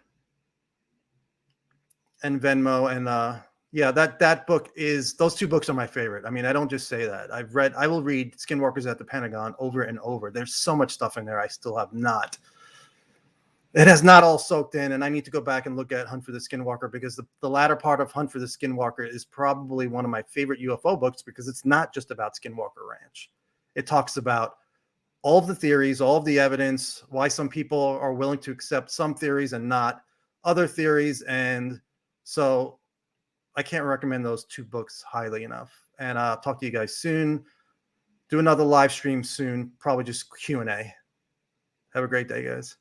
and Venmo. And yeah, that book is, those two books are my favorite. I mean, I don't just say that. I will read Skinwalkers at the Pentagon over and over. There's so much stuff in there I still have not. It has not all soaked in, and I need to go back and look at Hunt for the Skinwalker, because the latter part of Hunt for the Skinwalker is probably one of my favorite UFO books, because it's not just about Skinwalker Ranch. It talks about all of the theories, all of the evidence, why some people are willing to accept some theories and not other theories. And so I can't recommend those two books highly enough. And I'll talk to you guys soon. Do another live stream soon, probably just Q&A. Have a great day, guys.